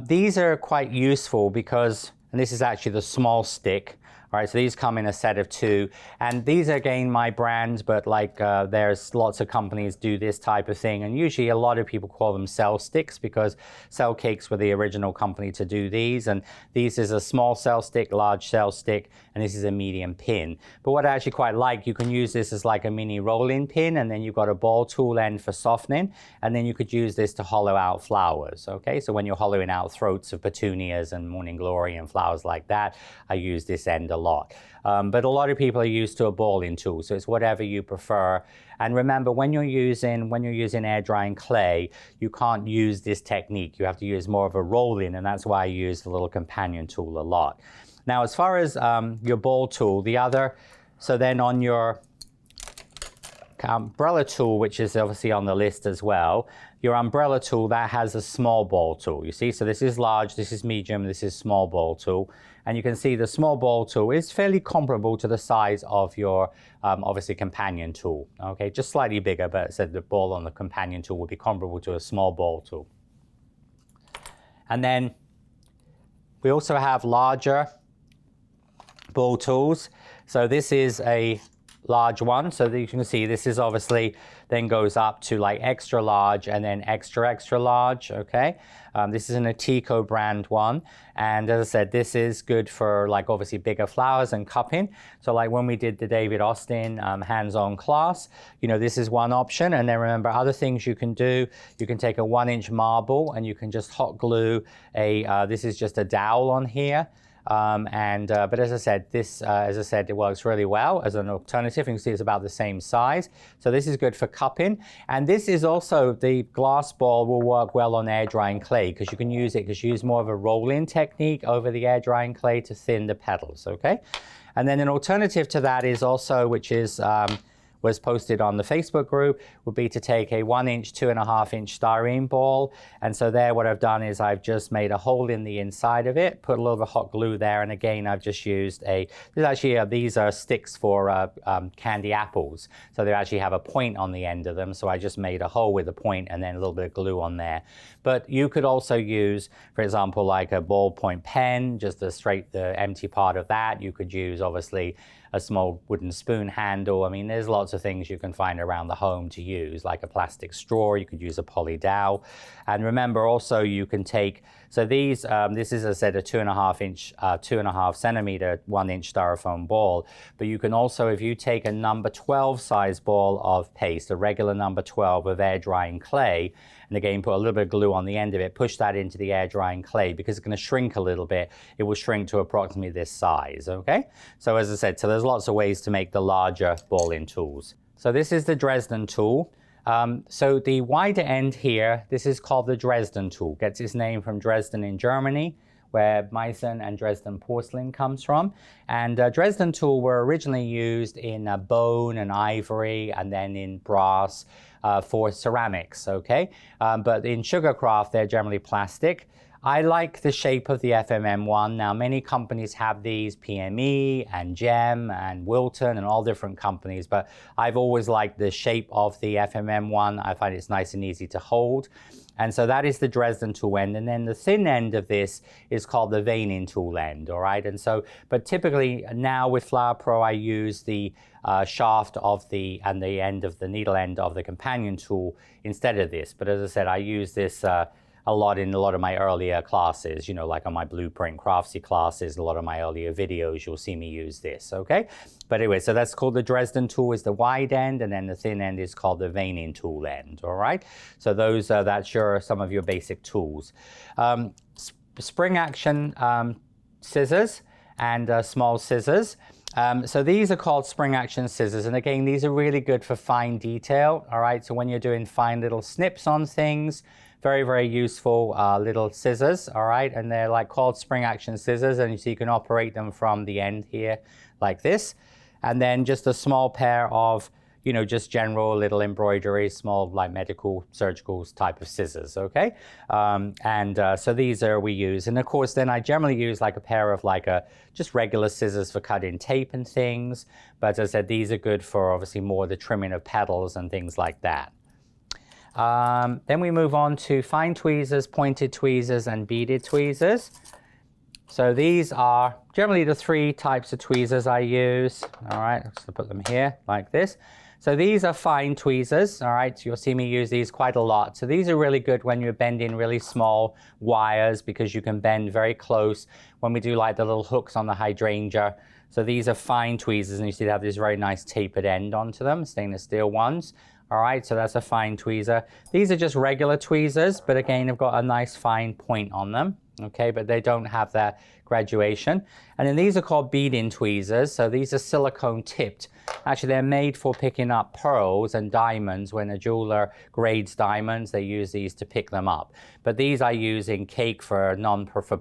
These are quite useful because, and this is actually the small stick. All right, so these come in a set of 2, and these are, again, my brands, but like there's lots of companies do this type of thing, and usually a lot of people call them cell sticks because Cell Cakes were the original company to do these, and these is a small cell stick, large cell stick, and this is a medium pin. But what I actually quite like, you can use this as like a mini rolling pin, and then you've got a ball tool end for softening, and then you could use this to hollow out flowers, okay? So when you're hollowing out throats of petunias and morning glory and flowers like that, I use this end a lot. But a lot of people are used to a balling tool, so it's whatever you prefer. And remember, when you're using air drying clay, you can't use this technique. You have to use more of a rolling, and that's why I use the little companion tool a lot. Now, as far as your ball tool, so then on your umbrella tool, which is obviously on the list as well, your umbrella tool, that has a small ball tool, you see? So this is large, this is medium, this is small ball tool. And you can see the small ball tool is fairly comparable to the size of your, obviously, companion tool. Okay, just slightly bigger, but I said the ball on the companion tool would be comparable to a small ball tool. And then we also have larger ball tools. So this is a large one, so that you can see this is obviously then goes up to like extra large and then extra large, okay? This is an Atico brand one, and as I said, this is good for like obviously bigger flowers and cupping. So like when we did the David Austin hands-on class, this is one option. And then remember, other things you can do, you can take a 1-inch marble and you can just hot glue this is just a dowel on here. But as I said, it works really well as an alternative. You can see it's about the same size. So this is good for cupping. And this is also, the glass ball will work well on air drying clay because you can use more of a rolling technique over the air drying clay to thin the petals, okay? And then an alternative to that is also, which is, was posted on the Facebook group, would be to take a 1-inch, 2.5-inch styrene ball. And so there, what I've done is I've just made a hole in the inside of it, put a little bit of hot glue there, and again, I've just used these are sticks for candy apples. So they actually have a point on the end of them. So I just made a hole with a point and then a little bit of glue on there. But you could also use, for example, like a ballpoint pen, just the empty part of that. You could use, obviously, a small wooden spoon handle. I mean, there's lots of things you can find around the home to use, like a plastic straw. You could use a poly dowel. And remember also, you can take, so these, this is, as I said, a 2.5 centimeter, 1-inch styrofoam ball. But you can also, if you take a number 12 size ball of paste, a regular number 12 of air drying clay, and again, put a little bit of glue on the end of it, push that into the air drying clay, because it's going to shrink a little bit. It will shrink to approximately this size, okay? So as I said, so there's lots of ways to make the larger balling tools. So this is the Dresden tool. So the wider end here, this is called the Dresden tool. Gets its name from Dresden in Germany, where Meissen and Dresden porcelain comes from. And Dresden tool were originally used in bone and ivory, and then in brass for ceramics, okay? But in sugarcraft, they're generally plastic. I like the shape of the FMM one. Now, many companies have these, PME and Gem and Wilton and all different companies, but I've always liked the shape of the FMM one. I find it's nice and easy to hold. And so that is the Dresden tool end. And then the thin end of this is called the veining tool end, all right? And so, but typically now with Flower Pro, I use the shaft of and the end of the needle end of the companion tool instead of this. But as I said, I use this a lot in a lot of my earlier classes, you know, like on my Blueprint Craftsy classes, a lot of my earlier videos, you'll see me use this, okay? But anyway, so that's called the Dresden tool is the wide end, and then the thin end is called the veining tool end, all right? So those, that's some of your basic tools. Spring action scissors and small scissors. So these are called spring action scissors. And again, these are really good for fine detail, all right? So when you're doing fine little snips on things, very, very useful little scissors, all right? And they're like called spring action scissors, and so you can operate them from the end here like this. And then just a small pair of, you know, just general little embroidery, small like medical, surgical type of scissors, okay? So these are we use. And of course, then I generally use like a pair of like just regular scissors for cutting tape and things. But as I said, these are good for obviously more the trimming of petals and things like that. Then we move on to fine tweezers, pointed tweezers, and beaded tweezers. So these are generally the three types of tweezers I use. All right, so put them here like this. So these are fine tweezers, all right? So you'll see me use these quite a lot. So these are really good when you're bending really small wires because you can bend very close when we do like the little hooks on the hydrangea. So these are fine tweezers, and you see they have this very nice tapered end onto them, stainless steel ones. All right, so that's a fine tweezer. These are just regular tweezers, but again, they've got a nice fine point on them, okay? But they don't have that graduation. And then these are called beading tweezers. So these are silicone tipped. Actually, they're made for picking up pearls and diamonds. When a jeweler grades diamonds, they use these to pick them up. But these I use in cake for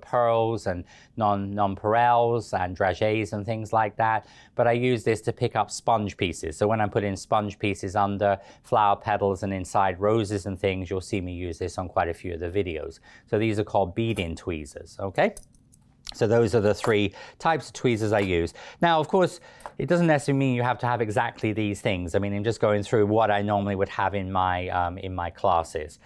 pearls and nonpareils and dragées and things like that. But I use this to pick up sponge pieces. So when I'm putting sponge pieces under flower petals and inside roses and things, you'll see me use this on quite a few of the videos. So these are called beading tweezers, okay? So those are the three types of tweezers I use. Now, of course, it doesn't necessarily mean you have to have exactly these things. I mean, I'm just going through what I normally would have in my classes.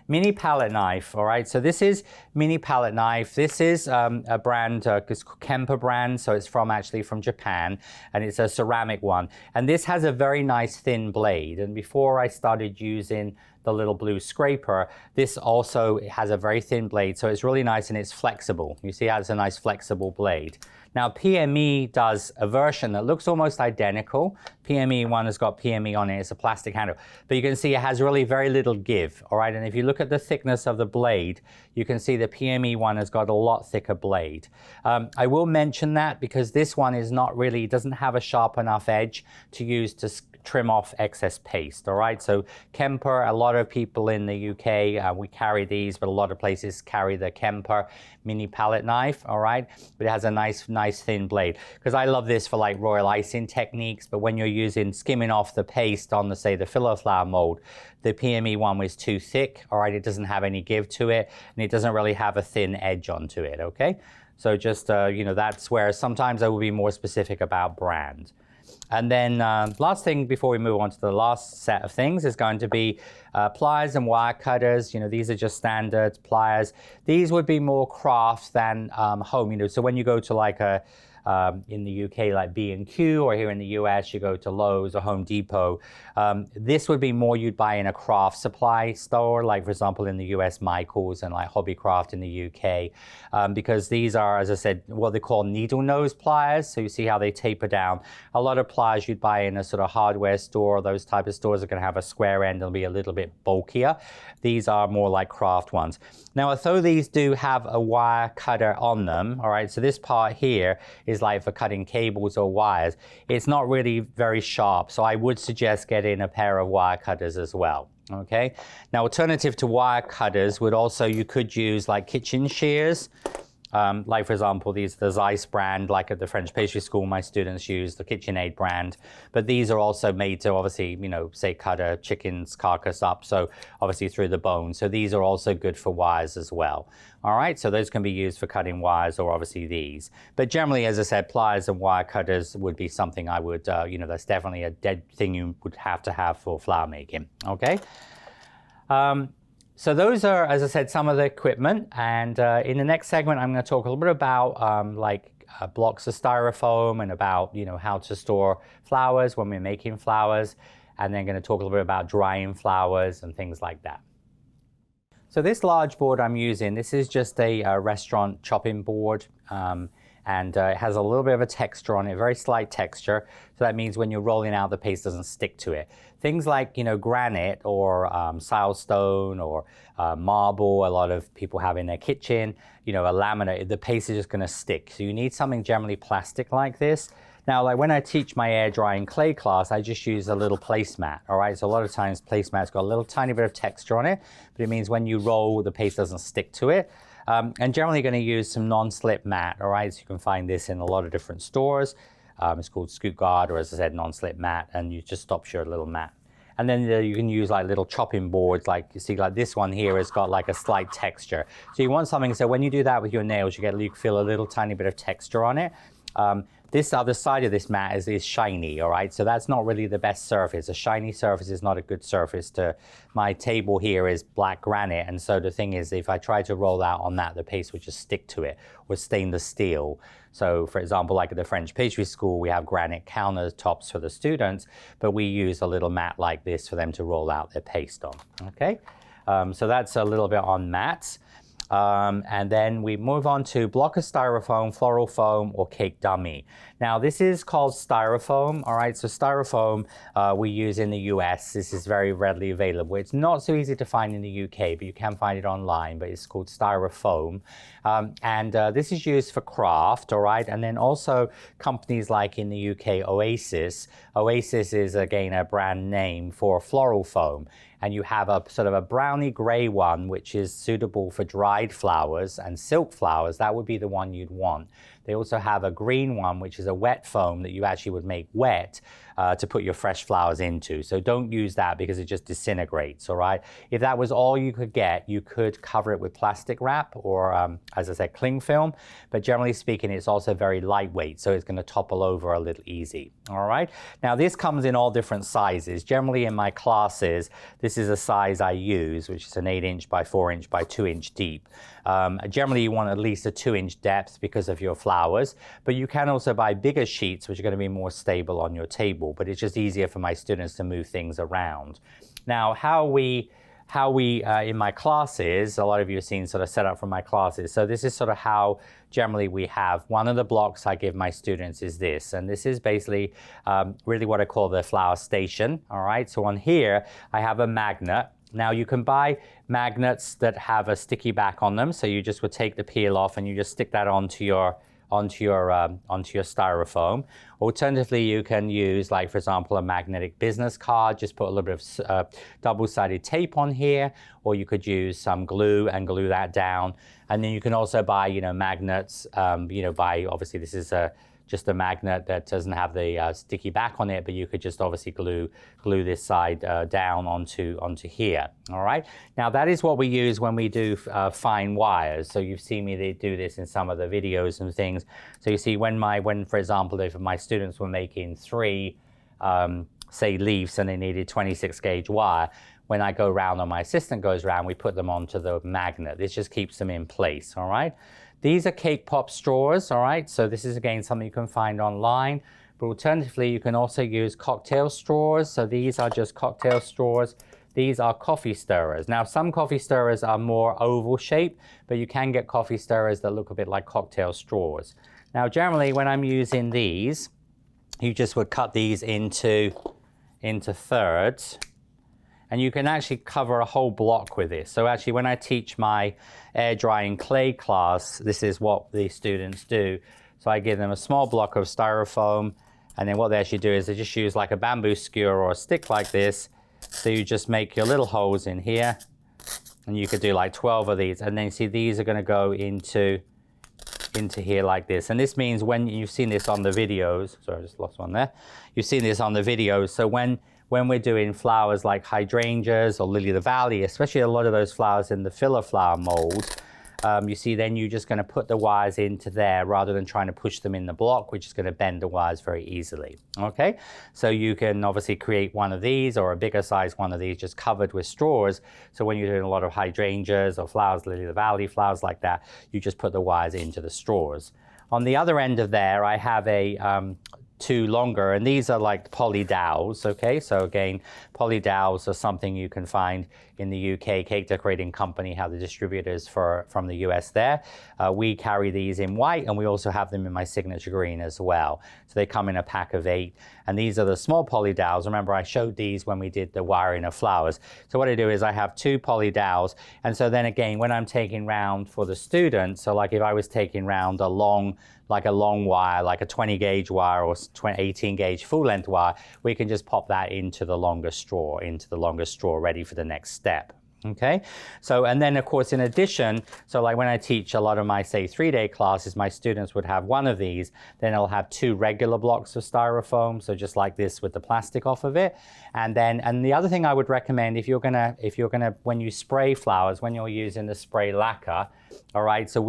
Mini palette knife, all right? So this is mini palette knife. This is a brand, it's Kemper brand, so it's actually from Japan, and it's a ceramic one. And this has a very nice thin blade. And before I started using the little blue scraper, this also has a very thin blade, so it's really nice and it's flexible. You see how it's a nice flexible blade. Now PME does a version that looks almost identical. PME one has got PME on it, it's a plastic handle. But you can see it has really very little give, all right? And if you look at the thickness of the blade, you can see the PME one has got a lot thicker blade. I will mention that because this one is not really, doesn't have a sharp enough edge to use to trim off excess paste, all right? So Kemper, a lot of people in the UK, we carry these, but a lot of places carry the Kemper mini palette knife, all right? But it has a nice thin blade. Because I love this for like royal icing techniques, but when you're skimming off the paste on the, say, the filler flower mold, the PME one was too thick, all right? It doesn't have any give to it, and it doesn't really have a thin edge onto it, okay? So just, you know, that's where sometimes I will be more specific about brand. And then last thing before we move on to the last set of things is going to be pliers and wire cutters. You know, these are just standard pliers. These would be more craft than home, you know. So when you go to like in the UK, like B&Q, or here in the US, you go to Lowe's or Home Depot. This would be more you'd buy in a craft supply store, like for example in the US, Michael's, and like Hobbycraft in the UK, because these are, as I said, what they call needle nose pliers. So you see how they taper down. A lot of pliers you'd buy in a sort of hardware store, those type of stores are going to have a square end and be a little bit bulkier. These are more like craft ones. Now, although these do have a wire cutter on them, all right, so this part here is like for cutting cables or wires. It's not really very sharp, so I would suggest getting a pair of wire cutters as well. Okay. Now, alternative to wire cutters would also, you could use like kitchen shears. Like for example, these the Zeiss brand, like at the French pastry school, my students use the KitchenAid brand. But these are also made to obviously, say cut a chicken's carcass up, so obviously through the bone. So these are also good for wires as well. All right, so those can be used for cutting wires, or obviously these. But generally, as I said, pliers and wire cutters would be something I would, that's definitely a dead thing you would have to have for flour making. Okay. So those are, as I said, some of the equipment, and in the next segment I'm going to talk a little bit about blocks of styrofoam, and about how to store flowers when we're making flowers, and then going to talk a little bit about drying flowers and things like that. So this large board I'm using, this is just a restaurant chopping board, and it has a little bit of a texture on it, very slight texture. So that means when you're rolling out, the paste doesn't stick to it. Things like, granite or silestone or marble, a lot of people have in their kitchen, a laminate, the paste is just gonna stick. So you need something generally plastic like this. Now, like when I teach my air drying clay class, I just use a little placemat, all right? So a lot of times placemat's got a little tiny bit of texture on it, but it means when you roll, the paste doesn't stick to it. And generally going to use some non-slip mat, all right? So you can find this in a lot of different stores. It's called Scoot Guard, or as I said, non-slip mat, and you just stop your little mat. And then you can use like little chopping boards, like you see, like this one here has got like a slight texture. So you want something, so when you do that with your nails, you feel a little tiny bit of texture on it. This other side of this mat is shiny, all right? So that's not really the best surface. A shiny surface is not a good surface to, my table here is black granite, and so the thing is, if I try to roll out on that, the paste would just stick to it, or stainless steel. So for example, like at the French pastry school, we have granite countertops for the students, but we use a little mat like this for them to roll out their paste on, okay? So that's a little bit on mats. And then we move on to block of styrofoam, floral foam, or cake dummy. Now this is called styrofoam, all right? So styrofoam we use in the US. This is very readily available. It's not so easy to find in the UK, but you can find it online, but it's called styrofoam. This is used for craft, all right? And then also companies like in the UK, Oasis. Oasis is again a brand name for floral foam. And you have a sort of a browny gray one, which is suitable for dried flowers and silk flowers. That would be the one you'd want. They also have a green one, which is a wet foam that you actually would make wet to put your fresh flowers into. So don't use that because it just disintegrates, all right? If that was all you could get, you could cover it with plastic wrap or, as I said, cling film. But generally speaking, it's also very lightweight, so it's going to topple over a little easy, all right? Now, this comes in all different sizes. Generally, in my classes, this is a size I use, which is an 8-inch by 4-inch by 2-inch deep. Generally, you want at least a 2-inch depth because of your flowers, but you can also buy bigger sheets, which are going to be more stable on your table, but it's just easier for my students to move things around. Now, how we in my classes, a lot of you have seen sort of set up from my classes. So this is sort of how generally we have, one of the blocks I give my students is this, and this is basically really what I call the flower station, all right? So on here, I have a magnet. Now you can buy magnets that have a sticky back on them, so you just would take the peel off and you just stick that onto your styrofoam. Alternatively, you can use, like for example, a magnetic business card. Just put a little bit of double-sided tape on here, or you could use some glue and glue that down. And then you can also buy, magnets. Obviously this is just a magnet that doesn't have the sticky back on it, but you could just obviously glue this side down onto here, all right? Now that is what we use when we do fine wires. So you've seen me do this in some of the videos and things. So you see when for example, if my students were making 3, say leaves and they needed 26 gauge wire, when I go around or my assistant goes around, we put them onto the magnet. This just keeps them in place, all right? These are cake pop straws, all right? So this is, again, something you can find online. But alternatively, you can also use cocktail straws. So these are just cocktail straws. These are coffee stirrers. Now, some coffee stirrers are more oval shaped, but you can get coffee stirrers that look a bit like cocktail straws. Now, generally, when I'm using these, you just would cut these into thirds. And you can actually cover a whole block with this. So actually, when I teach my air drying clay class, this is what the students do. So I give them a small block of styrofoam, and then what they actually do is they just use like a bamboo skewer or a stick like this. So you just make your little holes in here, and you could do like 12 of these. And then you see these are going to go into into here like this. And this means when you've seen this on the videos, sorry, I just lost one there. You've seen this on the videos. So when we're doing flowers like hydrangeas or lily of the valley, especially a lot of those flowers in the filler flower mold, you see, then you're just going to put the wires into there rather than trying to push them in the block, which is going to bend the wires very easily. Okay, so you can obviously create one of these or a bigger size one of these just covered with straws. So when you're doing a lot of hydrangeas or flowers, lily of the valley, flowers like that, you just put the wires into the straws. On the other end of there, I have a two longer, and these are like poly dowels. Okay, so again, poly dowels are something you can find in the UK. Cake Decorating Company have the distributors from the US there. We carry these in white, and we also have them in my signature green as well. So they come in a pack of 8, and these are the small poly dowels. Remember, I showed these when we did the wiring of flowers. So what I do is I have 2 poly dowels, and so then again, when I'm taking round for the students, so like if I was taking round a long wire, like a 20 gauge wire or 18 gauge full length wire, we can just pop that into the longer straw, ready for the next step. Okay, so and then of course in addition, so like when I teach a lot of my say 3-day classes, my students would have one of these, then I'll have 2 regular blocks of styrofoam, so just like this with the plastic off of it. And the other thing I would recommend, if you're gonna when you spray flowers, when you're using the spray lacquer, all right, so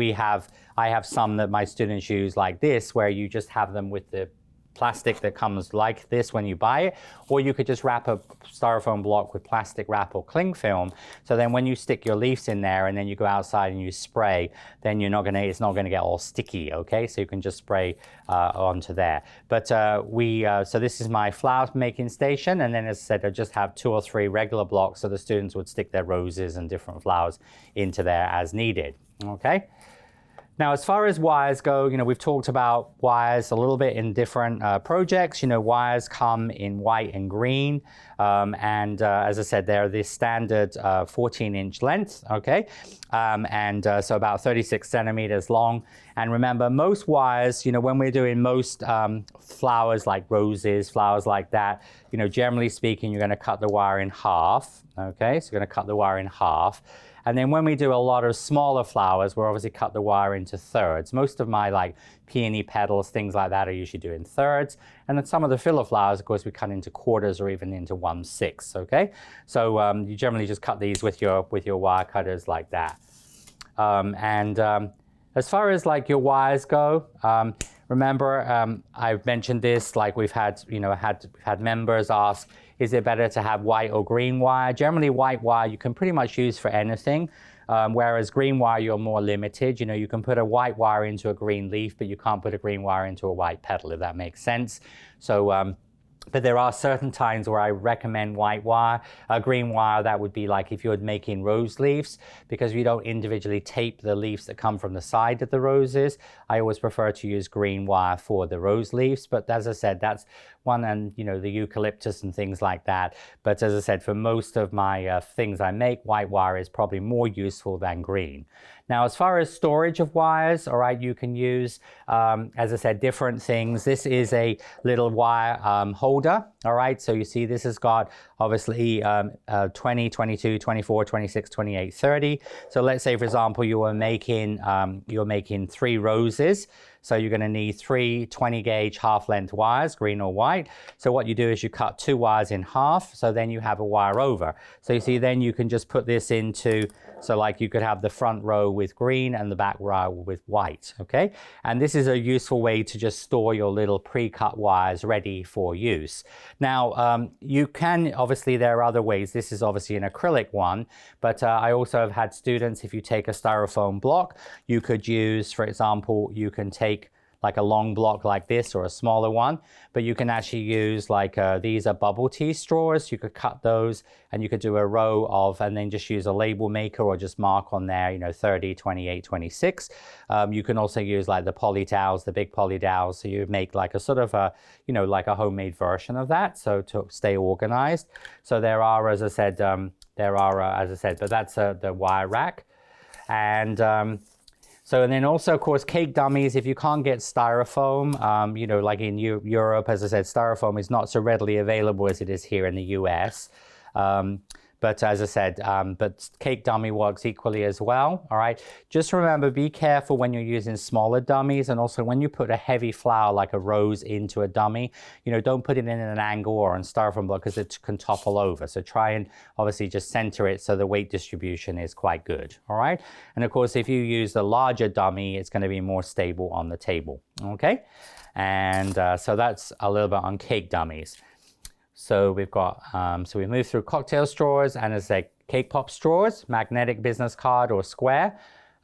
I have some that my students use like this, where you just have them with the plastic that comes like this when you buy it, or you could just wrap a styrofoam block with plastic wrap or cling film. So then when you stick your leaves in there and then you go outside and you spray, then it's not gonna get all sticky, okay? So you can just spray onto there. But so this is my flower making station, and then as I said, I just have 2 or 3 regular blocks so the students would stick their roses and different flowers into there as needed, okay? Now, as far as wires go, we've talked about wires a little bit in different projects. Wires come in white and green. As I said, they're this standard 14-inch length, okay? So about 36 centimeters long. And remember, most wires, when we're doing most flowers like roses, flowers like that, generally speaking, you're going to cut the wire in half, okay? So you're going to cut the wire in half. And then when we do a lot of smaller flowers, we'll obviously cut the wire into thirds. Most of my like peony petals, things like that, are usually doing thirds. And then some of the filler flowers, of course, we cut into quarters or even into 1/6, okay? So you generally just cut these with your wire cutters like that. As far as like your wires go, remember I've mentioned this, like we've had, had members ask, is it better to have white or green wire? Generally white wire you can pretty much use for anything, whereas green wire you're more limited. You can put a white wire into a green leaf, but you can't put a green wire into a white petal, if that makes sense. So but there are certain times where I recommend white wire. Green wire, that would be like if you're making rose leaves, because we don't individually tape the leaves that come from the side of the roses. I always prefer to use green wire for the rose leaves, but as I said, that's one, and the eucalyptus and things like that. But as I said, for most of my things I make, white wire is probably more useful than green. Now, as far as storage of wires, all right, you can use, as I said, different things. This is a little wire holder, all right? So you see this has got obviously 20, 22, 24, 26, 28, 30. So let's say, for example, you're making 3 roses. So you're going to need 3 20 gauge half length wires, green or white. So what you do is you cut 2 wires in half, so then you have a wire over. So you see, then you can just put this into, so like you could have the front row with green and the back row with white, okay? And this is a useful way to just store your little pre-cut wires ready for use. Now, you can, obviously there are other ways. This is obviously an acrylic one, but I also have had students, if you take a styrofoam block, you could use, for example, you can take like a long block like this or a smaller one, but you can actually use like these are bubble tea straws. You could cut those and you could do a row of, and then just use a label maker or just mark on there, 30, 28, 26. You can also use like the poly dowels, the big poly dowels. So you make like a sort of a, like a homemade version of that. So to stay organized. So there are, as I said, but that's the wire rack. And so, and then also, of course, cake dummies, if you can't get styrofoam, like in Europe, as I said, styrofoam is not so readily available as it is here in the US. But But as I said, but cake dummy works equally as well. All right. Just remember, be careful when you're using smaller dummies, and also when you put a heavy flower like a rose into a dummy, don't put it in an angle or on styrofoam block because it can topple over. So try and obviously just center it so the weight distribution is quite good. All right. And of course, if you use the larger dummy, it's going to be more stable on the table. Okay. And so that's a little bit on cake dummies. So we've got, so we moved through cocktail straws, and it's like cake pop straws, magnetic business card or square,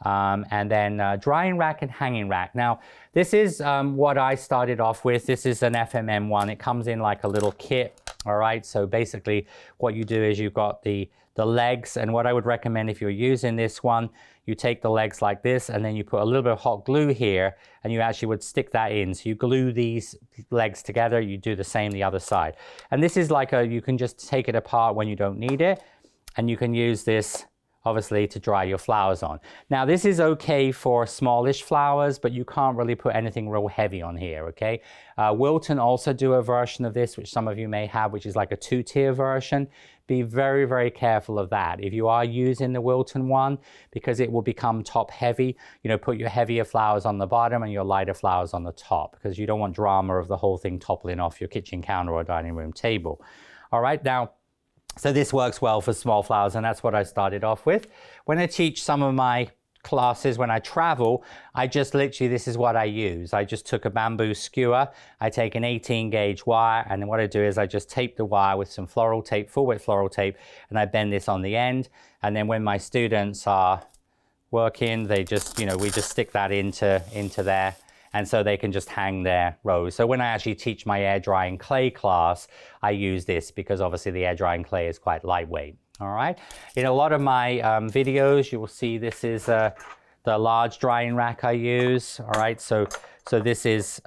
and then drying rack and hanging rack. Now, this is what I started off with. This is an FMM one. It comes in like a little kit. All right. So basically what you do is you've got the legs, and what I would recommend if you're using this one, you take the legs like this, and then you put a little bit of hot glue here, and you actually would stick that in. So you glue these legs together. You do the same the other side. And this is like you can just take it apart when you don't need it, and you can use this obviously to dry your flowers on. Now this is okay for smallish flowers, but you can't really put anything real heavy on here, okay? Wilton also do a version of this, which some of you may have, which is like a 2-tier version. Be very, very careful of that. If you are using the Wilton one, because it will become top heavy, put your heavier flowers on the bottom and your lighter flowers on the top, because you don't want drama of the whole thing toppling off your kitchen counter or dining room table. All right, now, so this works well for small flowers, and that's what I started off with. When I teach some of my classes, when I travel, I just literally, this is what I use. I just took a bamboo skewer, I take an 18 gauge wire, and then what I do is I just tape the wire with some floral tape, full width floral tape, and I bend this on the end. And then when my students are working, they just, we just stick that into there. And so they can just hang their rose. So when I actually teach my air drying clay class, I use this because obviously the air drying clay is quite lightweight. All right. In a lot of my videos, you will see this is the large drying rack I use. All right. So this is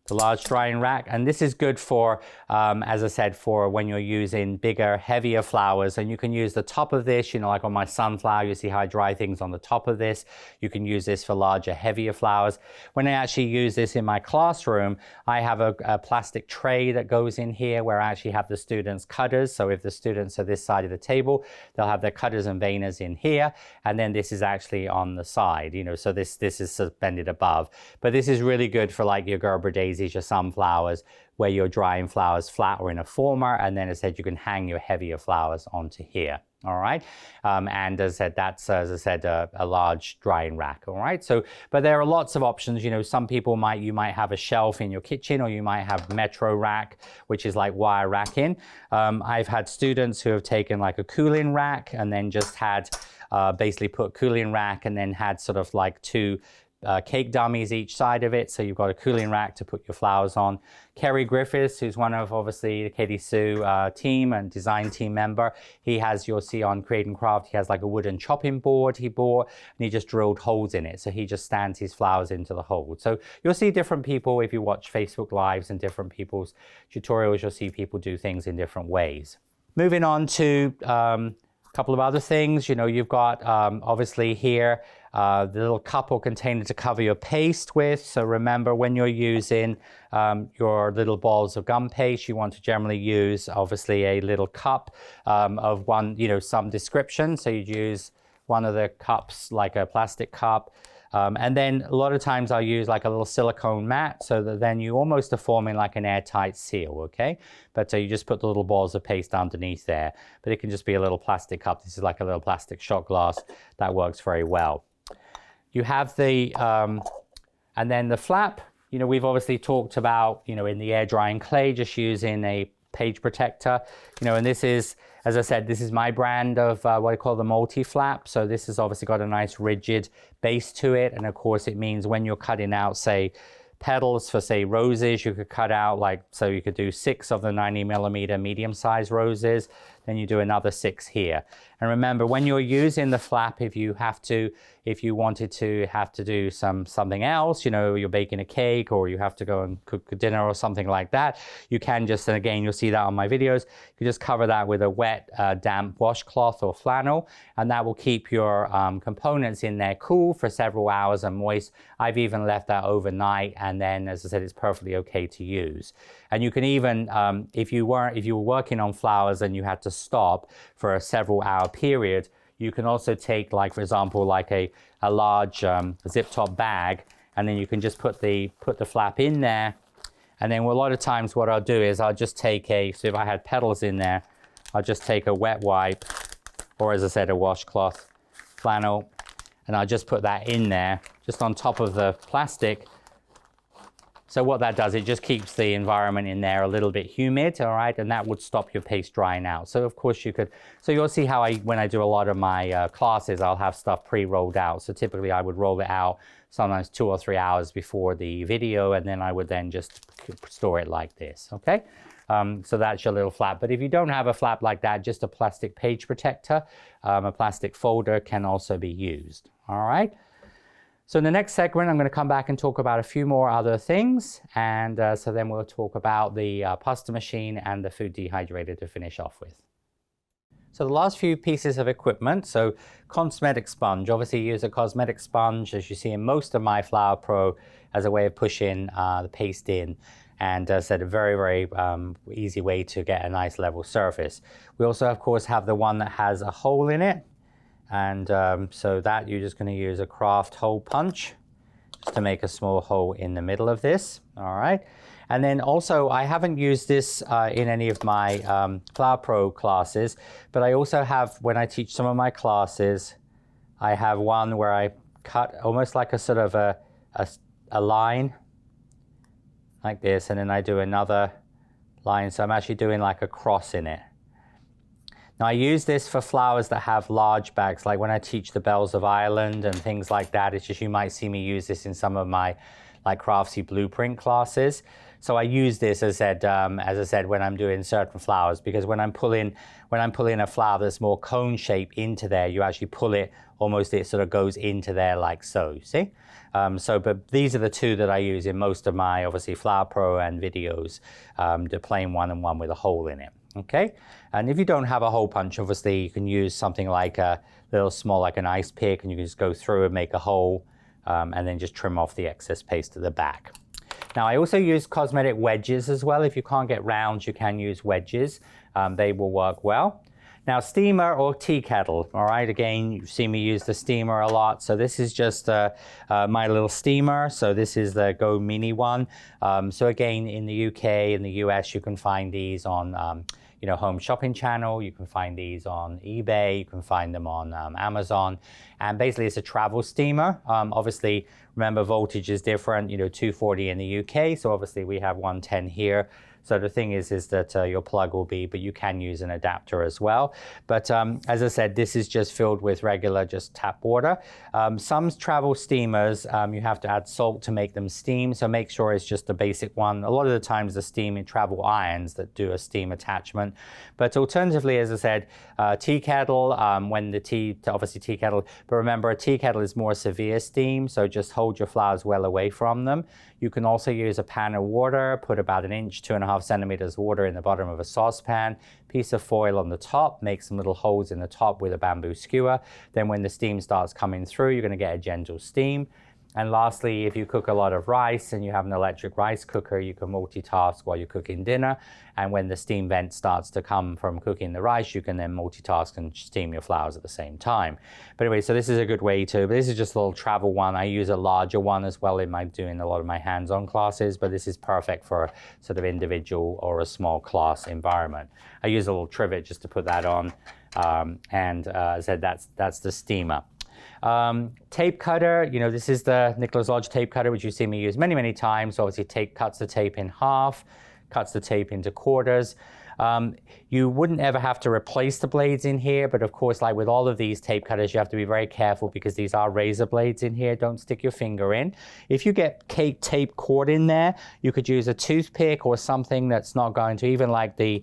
the large drying rack, and this is good for, as I said, for when you're using bigger, heavier flowers. And you can use the top of this, like on my sunflower, you see how I dry things on the top of this. You can use this for larger, heavier flowers. When I actually use this in my classroom, I have a plastic tray that goes in here where I actually have the students' cutters. So if the students are this side of the table, they'll have their cutters and veiners in here, and then this is actually on the side, so this is suspended above. But this is really good for like your Gerber daisies, your sunflowers, where you're drying flowers flat or in a former, and then as I said, you can hang your heavier flowers onto here. All right. And as I said, that's, as I said, a large drying rack. All right. So, but there are lots of options. Some people you might have a shelf in your kitchen, or you might have metro rack, which is like wire racking. I've had students who have taken like a cooling rack and then just had basically put cooling rack and then had sort of like two cake dummies each side of it. So you've got a cooling rack to put your flowers on. Kerry Griffiths, who's one of obviously the Katy Sue team and design team member, he has, you'll see on Create and Craft, he has like a wooden chopping board he bought, and he just drilled holes in it. So he just stands his flowers into the hole. So you'll see different people, if you watch Facebook Lives and different people's tutorials, you'll see people do things in different ways. Moving on to a couple of other things, you've got obviously here, the little cup or container to cover your paste with. So remember, when you're using your little balls of gum paste, you want to generally use obviously a little cup of one, some description. So you'd use one of the cups, like a plastic cup. And then a lot of times I'll use like a little silicone mat, so that then you almost are forming like an airtight seal, okay? But so you just put the little balls of paste underneath there, but it can just be a little plastic cup. This is like a little plastic shot glass. That works very well. You have the, and then the flap, we've obviously talked about, in the air drying clay, just using a page protector, and this is, as I said, this is my brand of what I call the multi-flap. So this has obviously got a nice rigid base to it. And of course it means when you're cutting out, say, petals for say roses, you could cut out so you could do 6 of the 90mm medium-sized roses, then you do another 6 here. And remember, when you're using the flap, if you wanted to have to do something else, you're baking a cake or you have to go and cook dinner or something like that, you can just, and again, you'll see that on my videos, you just cover that with a wet, damp washcloth or flannel, and that will keep your components in there cool for several hours and moist. I've even left that overnight, and then, as I said, it's perfectly okay to use. And you can even, if you were working on flowers and you had to stop for a several hour period, you can also take, like for example, like a large zip top bag, and then you can just put the flap in there. And then a lot of times what I'll do is I'll just take so if I had petals in there, I'll just take a wet wipe, or as I said, a washcloth, flannel, and I'll just put that in there, just on top of the plastic. So what that does, it just keeps the environment in there a little bit humid, all right? And that would stop your paste drying out. So of course you could, so you'll see how when I do a lot of my classes, I'll have stuff pre-rolled out. So typically I would roll it out sometimes 2 or 3 hours before the video, and then I would then just store it like this, okay? So that's your little flap. But if you don't have a flap like that, just a plastic page protector, a plastic folder can also be used, all right? So in the next segment, I'm going to come back and talk about a few more other things. And so then we'll talk about the pasta machine and the food dehydrator to finish off with. So the last few pieces of equipment, so cosmetic sponge. Obviously you use a cosmetic sponge, as you see in most of my Flour Pro, as a way of pushing the paste in. And as I said, a very, very easy way to get a nice level surface. We also, of course, have the one that has a hole in it. And so that you're just going to use a craft hole punch just to make a small hole in the middle of this, all right? And then also, I haven't used this in any of my Flour Pro classes, but I also have, when I teach some of my classes, I have one where I cut almost like a sort of a line like this, and then I do another line. So I'm actually doing like a cross in it. Now I use this for flowers that have large bags, like when I teach the Bells of Ireland and things like that. It's just, you might see me use this in some of my like Craftsy Blueprint classes. So I use this, as I said, when I'm doing certain flowers, because when I'm pulling a flower that's more cone shape into there, you actually pull it, almost it sort of goes into there like so, see? But these are the two that I use in most of my, obviously, Flour Pro and videos, the plain one and one with a hole in it. Okay, and if you don't have a hole punch, obviously you can use something like a little small, like an ice pick, and you can just go through and make a hole, and then just trim off the excess paste at the back. Now I also use cosmetic wedges as well. If you can't get rounds, you can use wedges. They will work well. Now steamer or tea kettle, all right, again, you see me use the steamer a lot. So this is just my little steamer. So this is the Go Mini one. So again, in the UK, in the US, you can find these on Home Shopping Channel. You can find these on eBay. You can find them on Amazon. And basically it's a travel steamer. Obviously, remember voltage is different, 240 in the UK. So obviously we have 110 here. So the thing is that your plug will be, but you can use an adapter as well. But as I said, this is just filled with regular, just tap water. Some travel steamers, you have to add salt to make them steam. So make sure it's just the basic one. A lot of the times the steam in travel irons that do a steam attachment. But alternatively, as I said, tea kettle, obviously tea kettle, but remember a tea kettle is more severe steam. So just hold your flowers well away from them. You can also use a pan of water, put about 1 inch, 2.5 centimeters water in the bottom of a saucepan, piece of foil on the top, make some little holes in the top with a bamboo skewer. Then when the steam starts coming through, you're going to get a gentle steam. And lastly, if you cook a lot of rice and you have an electric rice cooker, you can multitask while you're cooking dinner. And when the steam vent starts to come from cooking the rice, you can then multitask and steam your flowers at the same time. But anyway, so this is a good way to, but this is just a little travel one. I use a larger one as well in doing a lot of my hands-on classes, but this is perfect for a sort of individual or a small class environment. I use a little trivet just to put that on. As I said, that's the steamer. Tape cutter, this is the Nicholas Lodge tape cutter, which you've seen me use many, many times. So obviously cuts the tape in half, cuts the tape into quarters. You wouldn't ever have to replace the blades in here, but of course, like with all of these tape cutters, you have to be very careful because these are razor blades in here. Don't stick your finger in. If you get tape cord in there, you could use a toothpick or something that's not going to, even like you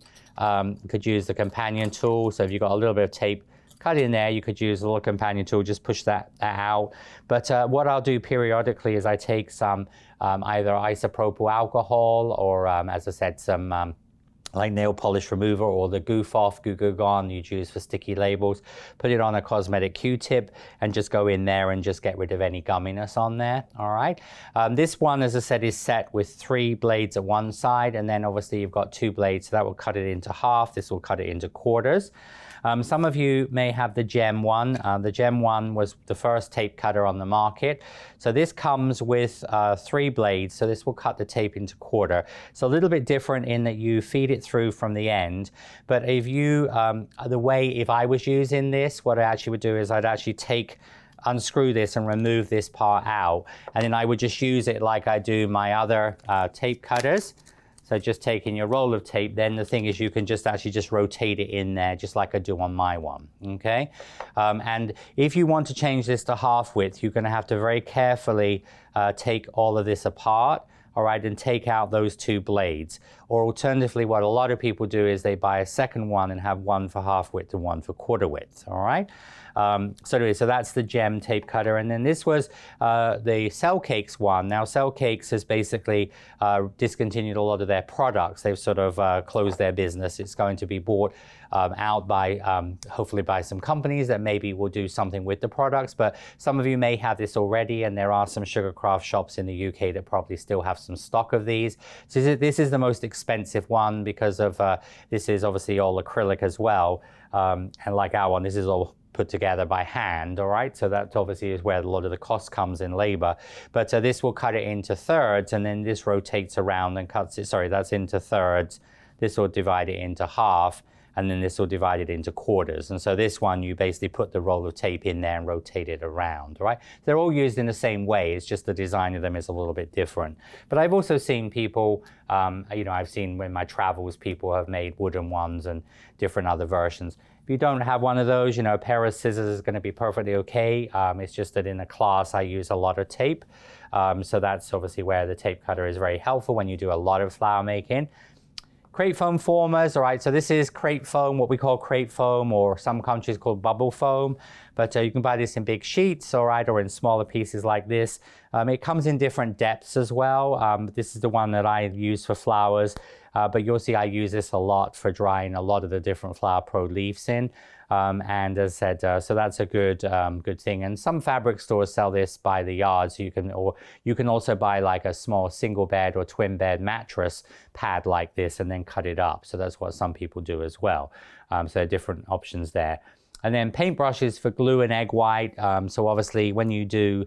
could use the companion tool. So if you've got a little bit of tape cut in there, you could use a little companion tool, just push that out. But what I'll do periodically is I take some either isopropyl alcohol or, as I said, some like nail polish remover or the goof off Goo Goo Gone you'd use for sticky labels. Put it on a cosmetic Q-tip and just go in there and just get rid of any gumminess on there. All right. This one, as I said, is set with 3 blades at one side, and then obviously you've got 2 blades, so that will cut it into half. This will cut it into quarters. Some of you may have the Gem one. The Gem one was the first tape cutter on the market. So this comes with 3 blades, so this will cut the tape into quarter. It's a little bit different in that you feed it through from the end, but if you, if I was using this, what I actually would do is I'd actually unscrew this and remove this part out, and then I would just use it like I do my other tape cutters. So just taking your roll of tape, then the thing is you can just actually just rotate it in there just like I do on my one, okay? And if you want to change this to half width, you're gonna have to very carefully take all of this apart, all right, and take out those 2 blades. Or alternatively, what a lot of people do is they buy a second one and have one for half width and one for quarter width, all right? So anyway, so that's the Gem tape cutter. And then this was the Cell Cakes one. Now, Cell Cakes has basically discontinued a lot of their products. They've sort of closed their business. It's going to be bought out by, hopefully by some companies that maybe will do something with the products. But some of you may have this already, and there are some Sugarcraft shops in the UK that probably still have some stock of these. So this is the most expensive one because of, this is obviously all acrylic as well. And like our one, this is all put together by hand, all right? So that obviously is where a lot of the cost comes in labor. But this will cut it into thirds, and then this rotates around and cuts it, sorry, that's into thirds. This will divide it into half, and then this will divide it into quarters. And so this one, you basically put the roll of tape in there and rotate it around, all right? They're all used in the same way, it's just the design of them is a little bit different. But I've also seen people, I've seen in my travels, people have made wooden ones and different other versions. If you don't have one of those, a pair of scissors is going to be perfectly okay. It's just that in a class I use a lot of tape. So that's obviously where the tape cutter is very helpful when you do a lot of flower making. Crepe foam formers, all right, so this is crepe foam, what we call crepe foam, or some countries called bubble foam. But you can buy this in big sheets, all right, or in smaller pieces like this. It comes in different depths as well. This is the one that I use for flowers. But you'll see I use this a lot for drying a lot of the different Flower Pro leaves in. And as I said, so that's a good thing. And some fabric stores sell this by the yard, so you can also buy like a small single bed or twin bed mattress pad like this and then cut it up. So that's what some people do as well. So there are different options there. And then paintbrushes for glue and egg white. So obviously when you do,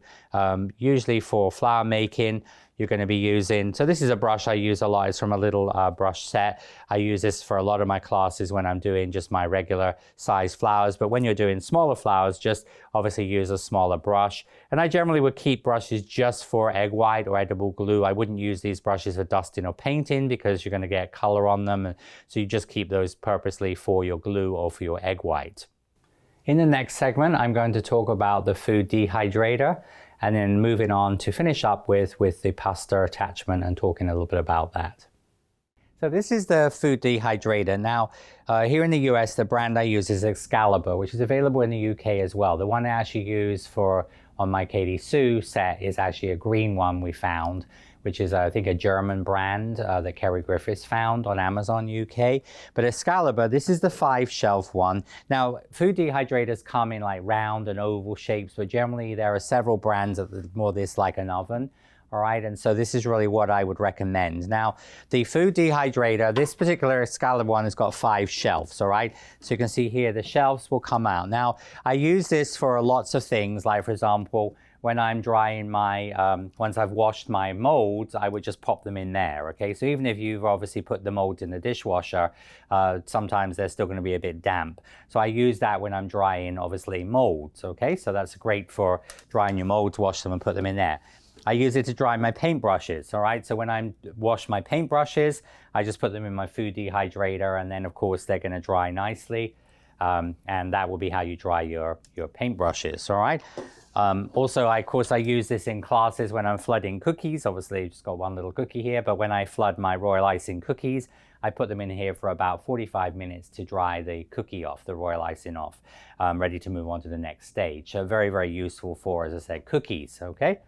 usually for flower making, you're going to be using, so this is a brush I use a lot. It's from a little brush set. I use this for a lot of my classes when I'm doing just my regular size flowers. But when you're doing smaller flowers, just obviously use a smaller brush. And I generally would keep brushes just for egg white or edible glue. I wouldn't use these brushes for dusting or painting because you're going to get color on them. And so you just keep those purposely for your glue or for your egg white. In the next segment, I'm going to talk about the food dehydrator, and then moving on to finish up with the pasta attachment and talking a little bit about that. So this is the food dehydrator. Now, here in the US, the brand I use is Excalibur, which is available in the UK as well. The one I actually use on my Katy Sue set is actually a green one we found, which is, I think, a German brand that Kerry Griffiths found on Amazon UK. But Excalibur, this is the 5-shelf one. Now, food dehydrators come in like round and oval shapes, but generally there are several brands that are more this like an oven. All right, and so this is really what I would recommend. Now, the food dehydrator, this particular Excalibur one has got 5 shelves, all right? So you can see here, the shelves will come out. Now, I use this for lots of things, like for example, when I'm drying my, once I've washed my molds, I would just pop them in there, okay? So even if you've obviously put the molds in the dishwasher, sometimes they're still gonna be a bit damp. So I use that when I'm drying, obviously, molds, okay? So that's great for drying your molds, wash them and put them in there. I use it to dry my paintbrushes, all right? So when I wash my paintbrushes, I just put them in my food dehydrator, and then of course they're gonna dry nicely. And that will be how you dry your paintbrushes, all right? Also, of course, I use this in classes when I'm flooding cookies. Obviously, just got one little cookie here, but when I flood my royal icing cookies, I put them in here for about 45 minutes to dry the cookie off, the royal icing off, ready to move on to the next stage. So very, very useful for, as I said, cookies, okay?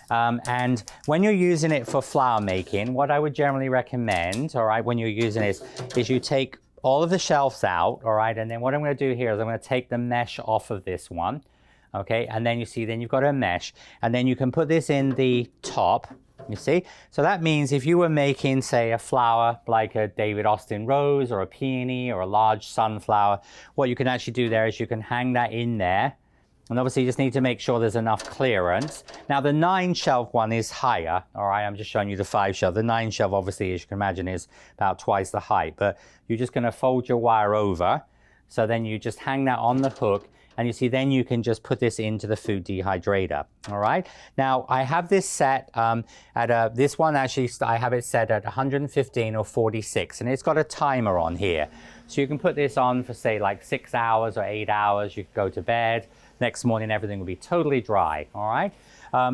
And when you're using it for flower making, what I would generally recommend, all right, when you're using it is you take all of the shelves out, all right, and then what I'm going to do here is I'm going to take the mesh off of this one, okay, and then you see, then you've got a mesh, and then you can put this in the top, you see. So that means if you were making, say, a flower like a David Austin rose or a peony or a large sunflower, what you can actually do there is you can hang that in there. And obviously you just need to make sure there's enough clearance. Now the 9 shelf one is higher, all right, I'm just showing you the 5 shelf. The 9 shelf obviously, as you can imagine, is about twice the height, but you're just gonna fold your wire over. So then you just hang that on the hook, and you see, then you can just put this into the food dehydrator, all right? Now, I have this set this one actually, I have it set at 115 or 46, and it's got a timer on here. So you can put this on for, say, like 6 hours or 8 hours. You can go to bed. Next morning, everything will be totally dry, all right?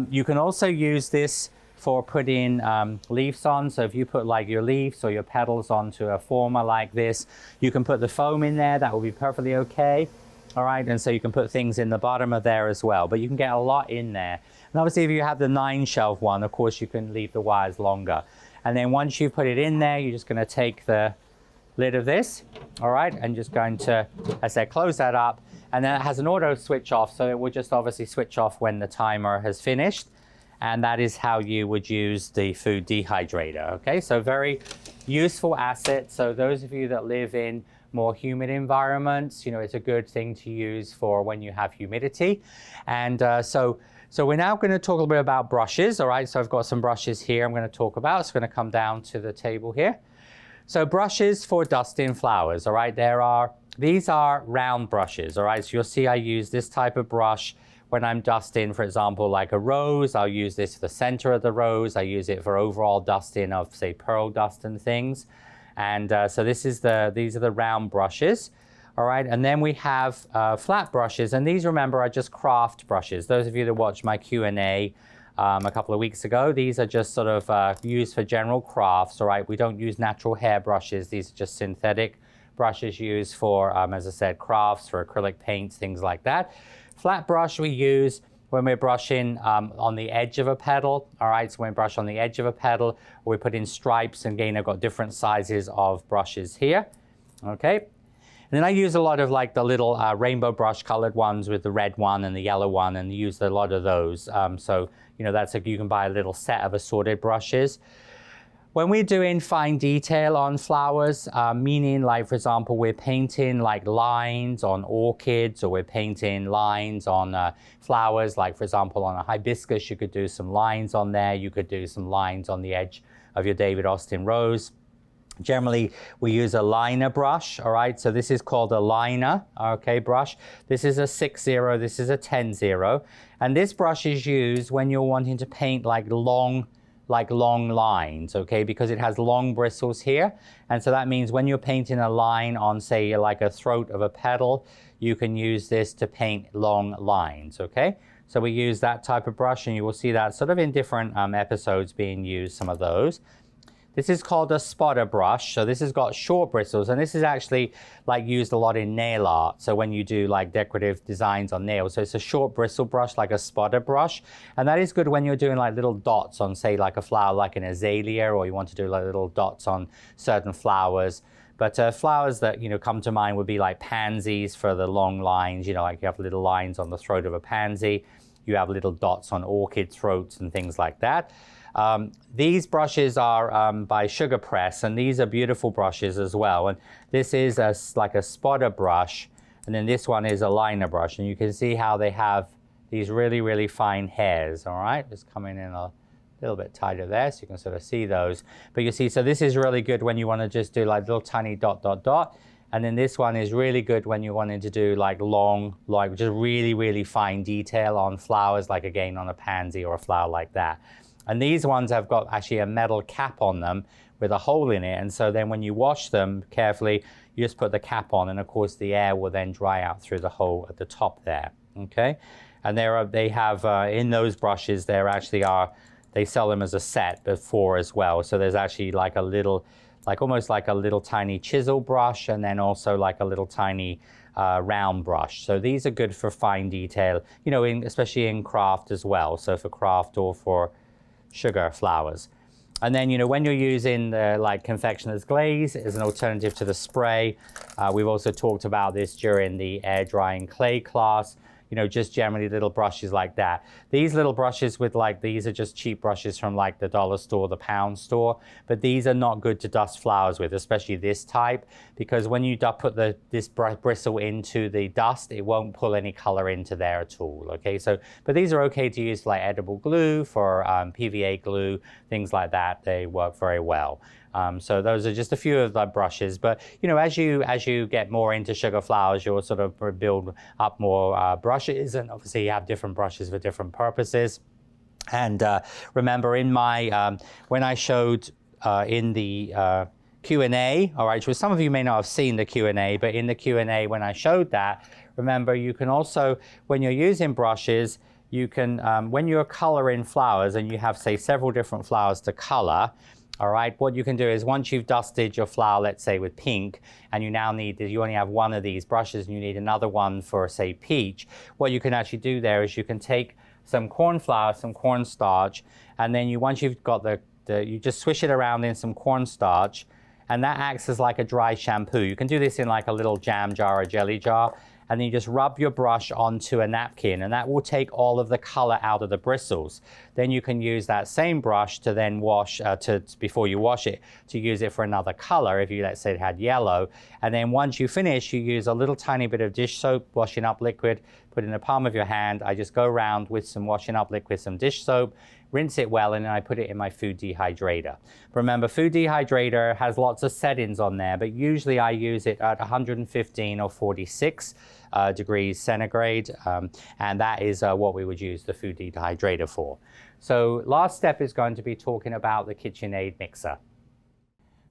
You can also use this for putting leaves on. So if you put like your leaves or your petals onto a former like this, you can put the foam in there. That will be perfectly okay. All right, and so you can put things in the bottom of there as well, but you can get a lot in there. And obviously if you have the 9 shelf one, of course you can leave the wires longer. And then once you put it in there, you're just going to take the lid of this, all right, and just going to, as I said, close that up. And then it has an auto switch off, so it will just obviously switch off when the timer has finished. And that is how you would use the food dehydrator, okay? So very useful asset. So those of you that live in more humid environments, you know, it's a good thing to use for when you have humidity. And so we're now going to talk a little bit about brushes, all right? So I've got some brushes here I'm going to talk about. It's going to come down to the table here. So brushes for dusting flowers, all right? These are round brushes, all right? So you'll see I use this type of brush when I'm dusting, for example, like a rose. I'll use this for the center of the rose. I use it for overall dusting of, say, pearl dust and things. And so these are the round brushes, all right? And then we have flat brushes, and these, remember, are just craft brushes. Those of you that watched my Q&A a couple of weeks ago, these are just sort of used for general crafts, all right? We don't use natural hair brushes. These are just synthetic brushes used for, as I said, crafts, for acrylic paints, things like that. Flat brush we use when we're brushing on the edge of a petal, all right? So when we brush on the edge of a petal, we put in stripes, and again, I've got different sizes of brushes here, okay? And then I use a lot of like the little rainbow brush colored ones with the red one and the yellow one, and use a lot of those. So, you know, you can buy a little set of assorted brushes. When we're doing fine detail on flowers, meaning like, for example, we're painting like lines on orchids, or we're painting lines on flowers, like for example, on a hibiscus, you could do some lines on there. You could do some lines on the edge of your David Austin rose. Generally, we use a liner brush, all right? So this is called a liner, okay, brush. This is a 6-0, this is a 10-0. And this brush is used when you're wanting to paint like long lines, okay, because it has long bristles here. And so that means when you're painting a line on, say, like a throat of a petal, you can use this to paint long lines, okay? So we use that type of brush, and you will see that sort of in different episodes being used, some of those. This is called a spotter brush. So this has got short bristles, and this is actually like used a lot in nail art. So when you do like decorative designs on nails, so it's a short bristle brush, like a spotter brush. And that is good when you're doing like little dots on, say, like a flower like an azalea, or you want to do like little dots on certain flowers. But flowers that, you know, come to mind would be like pansies for the long lines, you know, like you have little lines on the throat of a pansy. You have little dots on orchid throats and things like that. These brushes are by Sugar Press, and these are beautiful brushes as well. And this is like a spotter brush, and then this one is a liner brush. And you can see how they have these really, really fine hairs, all right? Just coming in a little bit tighter there, so you can sort of see those. But you see, so this is really good when you want to just do like little tiny dot, dot, dot. And then this one is really good when you're wanting to do like long, like just really, really fine detail on flowers, like again on a pansy or a flower like that. And these ones have got actually a metal cap on them with a hole in it. And so then when you wash them carefully, you just put the cap on, and of course the air will then dry out through the hole at the top there, okay? And they have, in those brushes, they sell them as a set before as well. So there's actually like a little, like almost like a little tiny chisel brush, and then also like a little tiny round brush. So these are good for fine detail, you know, especially in craft as well. So for craft or for sugar flowers. And then, you know, when you're using the like confectioner's glaze as an alternative to the spray, we've also talked about this during the air drying clay class, you know, just generally little brushes like that. These little brushes with like, these are just cheap brushes from like the dollar store, the pound store, but these are not good to dust flowers with, especially this type, because when you put this bristle into the dust, it won't pull any color into there at all, okay? So, but these are okay to use like edible glue, for PVA glue, things like that. They work very well. So those are just a few of the brushes, but you know, as you get more into sugar flowers, you'll sort of build up more brushes, and obviously you have different brushes for different purposes. And remember, in my when I showed in the Q&A, all right, which some of you may not have seen the Q&A, but in the Q&A when I showed that, remember, you can also, when you're using brushes, you can when you're coloring flowers and you have, say, several different flowers to color. All right, what you can do is once you've dusted your flower, let's say with pink, and you now need, you only have one of these brushes and you need another one for, say, peach, what you can actually do there is you can take some corn flour, some cornstarch, and then once you've got you just swish it around in some cornstarch, and that acts as like a dry shampoo. You can do this in like a little jam jar or jelly jar, and then you just rub your brush onto a napkin, and that will take all of the color out of the bristles. Then you can use that same brush to then wash, before you wash it, to use it for another color, if you, let's say, it had yellow. And then once you finish, you use a little tiny bit of dish soap, washing up liquid, put it in the palm of your hand. I just go around with some washing up liquid, some dish soap, rinse it well, and then I put it in my food dehydrator. Remember, food dehydrator has lots of settings on there, but usually I use it at 115 or 46 degrees centigrade, and that is what we would use the food dehydrator for. So last step is going to be talking about the KitchenAid mixer.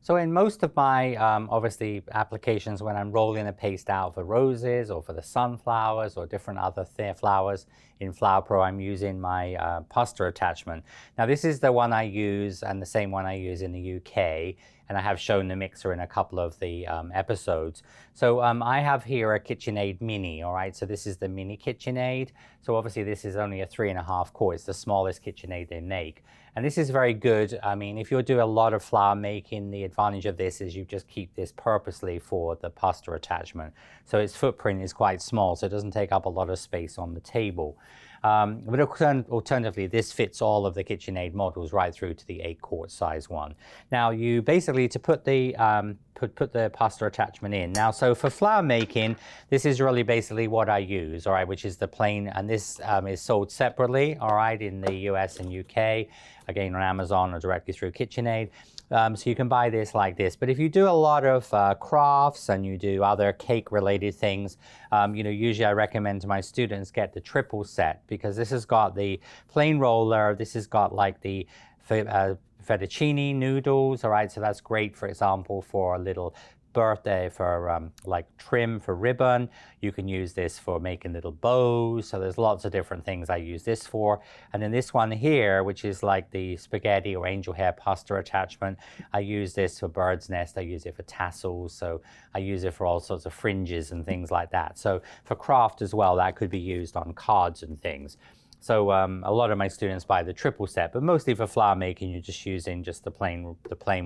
So in most of my, obviously, applications, when I'm rolling a paste out for roses or for the sunflowers or different other flowers in Flower Pro, I'm using my pasta attachment. Now this is the one I use, and the same one I use in the UK, and I have shown the mixer in a couple of the episodes. So I have here a KitchenAid Mini, all right? So this is the Mini KitchenAid. So obviously this is only a 3.5 quart. It's the smallest KitchenAid they make. And this is very good. I mean, if you're doing a lot of flower making, the advantage of this is you just keep this purposely for the pasta attachment. So its footprint is quite small, so it doesn't take up a lot of space on the table. But alternatively, this fits all of the KitchenAid models right through to the 8-quart size one. Now, you basically, to put the put the pasta attachment in. Now, so for flower making, this is really basically what I use, all right, which is the plain, and this is sold separately, all right, in the US and UK, again on Amazon or directly through KitchenAid. So you can buy this like this. But if you do a lot of crafts and you do other cake related things, you know, usually I recommend to my students get the triple set, because this has got the plain roller, this has got like the fettuccine noodles, all right, so that's great, for example, for a little birthday, for like trim for ribbon. You can use this for making little bows, so there's lots of different things I use this for. And then this one here, which is like the spaghetti or angel hair pasta attachment, I use this for bird's nest, I use it for tassels, so I use it for all sorts of fringes and things like that. So for craft as well, that could be used on cards and things. So a lot of my students buy the triple set, but mostly for flower making, you're just using just the plain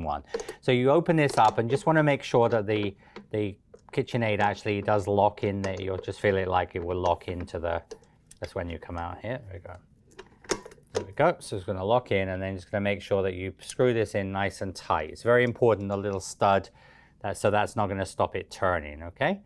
one. So you open this up and just want to make sure that the KitchenAid actually does lock in there. You'll just feel it like it will lock into the, that's when you come out here. There we go. There we go. So it's going to lock in, and then just going to make sure that you screw this in nice and tight. It's very important, the little stud, so that's not going to stop it turning, okay?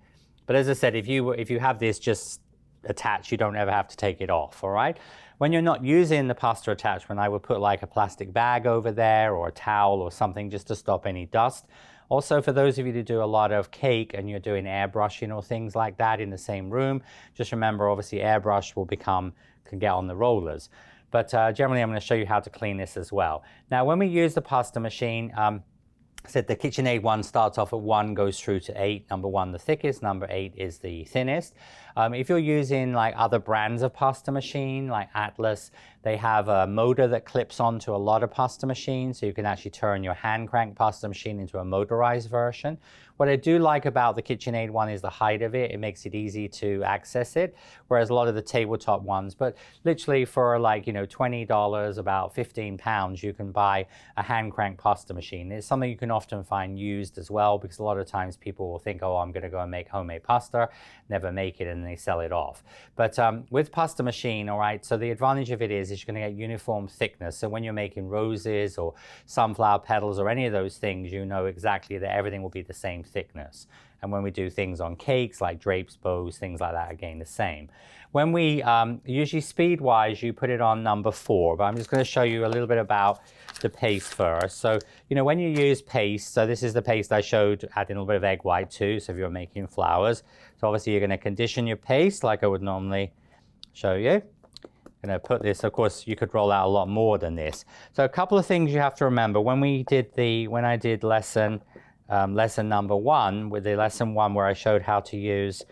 But as I said, if you have this just attached, you don't ever have to take it off, all right? When you're not using the pasta attachment, I would put like a plastic bag over there or a towel or something just to stop any dust. Also, for those of you who do a lot of cake and you're doing airbrushing or things like that in the same room, just remember, obviously airbrush can get on the rollers. But generally, I'm going to show you how to clean this as well. Now, when we use the pasta machine, said the KitchenAid one starts off at 1, goes through to 8. Number 1 the thickest, number 8 is the thinnest. If you're using like other brands of pasta machine, like Atlas, they have a motor that clips onto a lot of pasta machines, so you can actually turn your hand crank pasta machine into a motorized version. What I do like about the KitchenAid one is the height of it. It makes it easy to access it, whereas a lot of the tabletop ones, but literally for like, you know, $20, about 15 pounds, you can buy a hand crank pasta machine. It's something you can often find used as well, because a lot of times people will think, oh, I'm going to go and make homemade pasta, never make it, and they sell it off. But with pasta machine, all right, so the advantage of it is you're going to get uniform thickness. So when you're making roses or sunflower petals or any of those things, you know exactly that everything will be the same thickness. And when we do things on cakes like drapes, bows, things like that, again, the same. When we, usually speed-wise, you put it on number 4, but I'm just going to show you a little bit about the paste first. So, you know, when you use paste, so this is the paste I showed, adding a little bit of egg white too, so if you're making flowers. So obviously you're going to condition your paste like I would normally show you. I'm going to put this, of course, you could roll out a lot more than this. So a couple of things you have to remember. When I did lesson number 1, with the lesson 1 where I showed how to use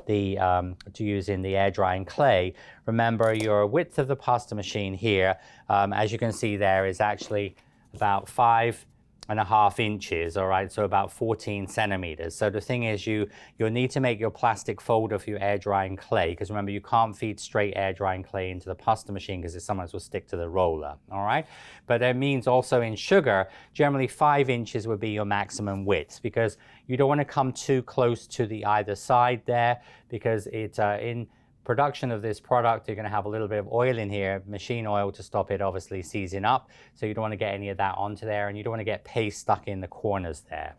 in the air drying clay, remember your width of the pasta machine here, as you can see there, is actually about 5.5 inches, all right, so about 14 centimeters. So the thing is, you'll need to make your plastic folder for your air drying clay, because remember, you can't feed straight air drying clay into the pasta machine because it sometimes will stick to the roller, all right? But it means also in sugar, generally 5 inches would be your maximum width, because you don't want to come too close to the either side there, because it in production of this product, you're going to have a little bit of oil in here, machine oil, to stop it obviously seizing up. So you don't want to get any of that onto there, and you don't want to get paste stuck in the corners there.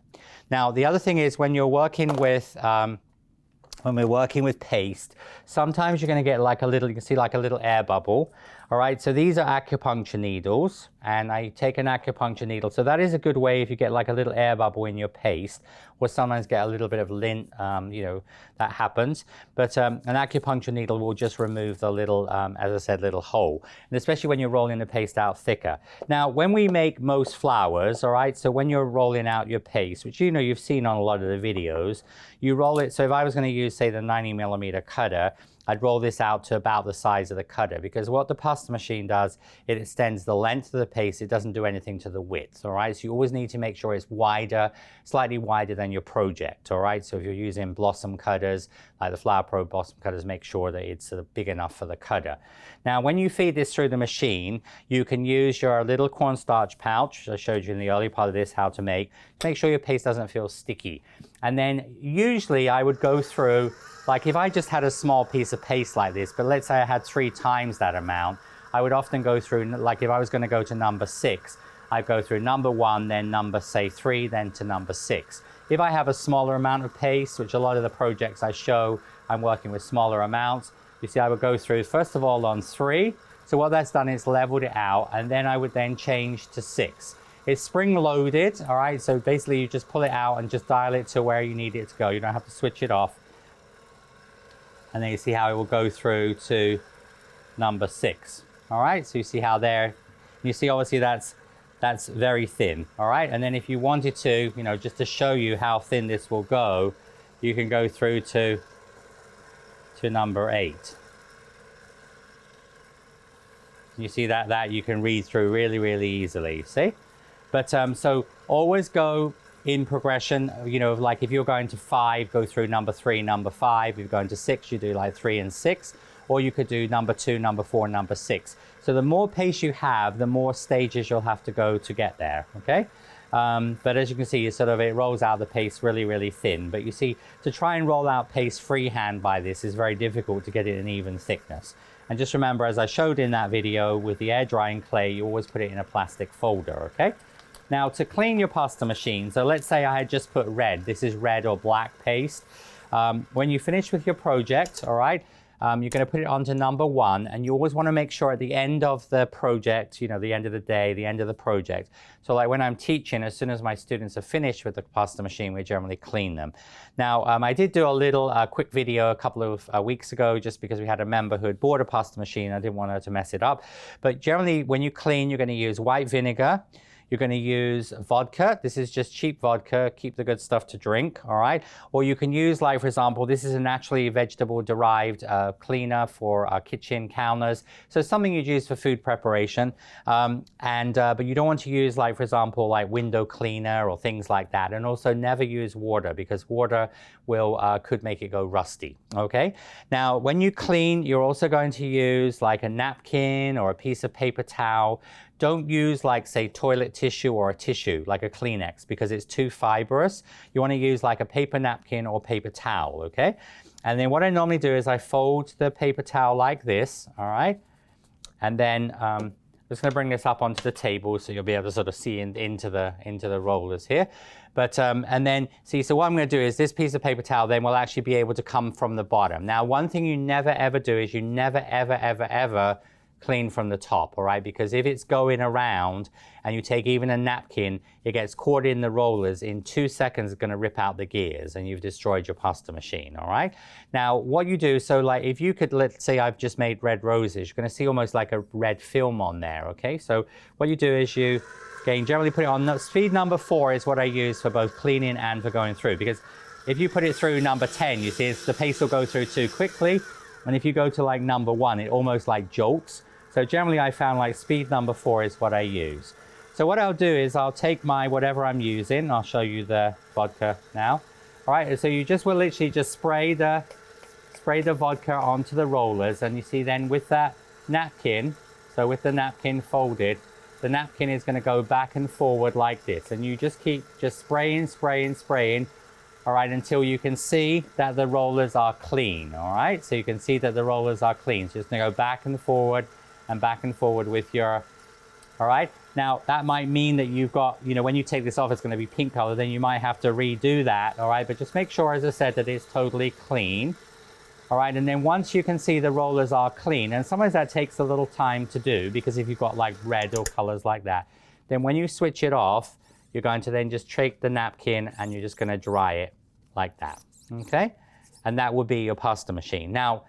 Now, the other thing is when we're working with paste, sometimes you're going to get like a little, you can see like a little air bubble. All right, so these are acupuncture needles, and I take an acupuncture needle. So that is a good way if you get like a little air bubble in your paste, or sometimes get a little bit of lint, you know, that happens. But an acupuncture needle will just remove the little, as I said, little hole, and especially when you're rolling the paste out thicker. Now, when we make most flowers, all right, so when you're rolling out your paste, which you know you've seen on a lot of the videos, you roll it. So if I was going to use, say, the 90mm cutter, I'd roll this out to about the size of the cutter, because what the pasta machine does, it extends the length of the paste. It doesn't do anything to the width, all right? So you always need to make sure it's wider, slightly wider than your project, all right? So if you're using blossom cutters, like the Flower Pro blossom cutters, make sure that it's big enough for the cutter. Now, when you feed this through the machine, you can use your little cornstarch pouch, I showed you in the early part of this how to make sure your paste doesn't feel sticky. And then usually I would go through, like if I just had a small piece of paste like this, but let's say I had 3 times that amount, I would often go through, like if I was going to go to number 6, I'd go through number 1, then number, say, 3, then to number 6. If I have a smaller amount of paste, which a lot of the projects I show, I'm working with smaller amounts, you see I would go through, first of all, on 3. So what that's done is leveled it out, and then I would then change to 6. It's spring loaded, all right? So basically you just pull it out and just dial it to where you need it to go. You don't have to switch it off. And then you see how it will go through to number 6. All right, so you see how there, you see obviously that's very thin, all right? And then if you wanted to, you know, just to show you how thin this will go, you can go through to number 8. You see that you can read through really, really easily, see? But so always go in progression, you know, like if you're going to 5, go through number 3, number 5. If you're going to 6, you do like 3 and 6, or you could do number 2, number 4, number 6. So the more paste you have, the more stages you'll have to go to get there, okay? But as you can see, it rolls out the paste really, really thin. But you see, to try and roll out paste freehand by this is very difficult to get it an even thickness. And just remember, as I showed in that video with the air drying clay, you always put it in a plastic folder, okay? Now, to clean your pasta machine, so let's say I had just put red. This is red or black paste. When you finish with your project, all right, you're going to put it onto number 1, and you always want to make sure at the end of the project, you know, the end of the day, the end of the project. So like when I'm teaching, as soon as my students are finished with the pasta machine, we generally clean them. Now, I did do a little quick video a couple of weeks ago, just because we had a member who had bought a pasta machine. I didn't want her to mess it up. But generally, when you clean, you're going to use white vinegar. you're going to use vodka. This is just cheap vodka, keep the good stuff to drink, all right? Or you can use, like, for example, this is a naturally vegetable derived cleaner for kitchen counters. So something you'd use for food preparation. But you don't want to use, like, for example, like window cleaner or things like that. And also never use water, because water will could make it go rusty, okay? Now, when you clean, you're also going to use like a napkin or a piece of paper towel. Don't use, like, say, toilet tissue or a tissue, like a Kleenex, because it's too fibrous. You want to use like a paper napkin or paper towel, okay? And then what I normally do is I fold the paper towel like this, all right? And then I'm just going to bring this up onto the table so you'll be able to sort of see into the rollers here. But and then see, so what I'm going to do is this piece of paper towel then will actually be able to come from the bottom. Now, one thing you never ever do is you never ever clean from the top, all right? Because if it's going around and you take even a napkin, it gets caught in the rollers. In 2 seconds, it's going to rip out the gears and you've destroyed your pasta machine, all right? Now, what you do, so like if you could, let's say I've just made red roses, you're going to see almost like a red film on there, okay? So what you do is you, again, generally put it on speed number 4 is what I use for both cleaning and for going through, because if you put it through number 10, you see the paste will go through too quickly. And if you go to like number 1, it almost like jolts. So generally I found like speed number 4 is what I use. So what I'll do is I'll take my whatever I'm using. I'll show you the vodka now. All right, so you just will literally just spray the vodka onto the rollers, and you see then with that napkin, so with the napkin folded, the napkin is going to go back and forward like this, and you just keep just spraying, all right, until you can see that the rollers are clean, all right? So you can see that the rollers are clean. So just going to go back and forward with your, all right? Now, that might mean that you've got, you know, when you take this off, it's going to be pink color, then you might have to redo that, all right? But just make sure, as I said, that it's totally clean, all right? And then once you can see the rollers are clean, and sometimes that takes a little time to do, because if you've got like red or colors like that, then when you switch it off, you're going to then just take the napkin and you're just going to dry it like that, okay? And that would be your pasta machine. Now,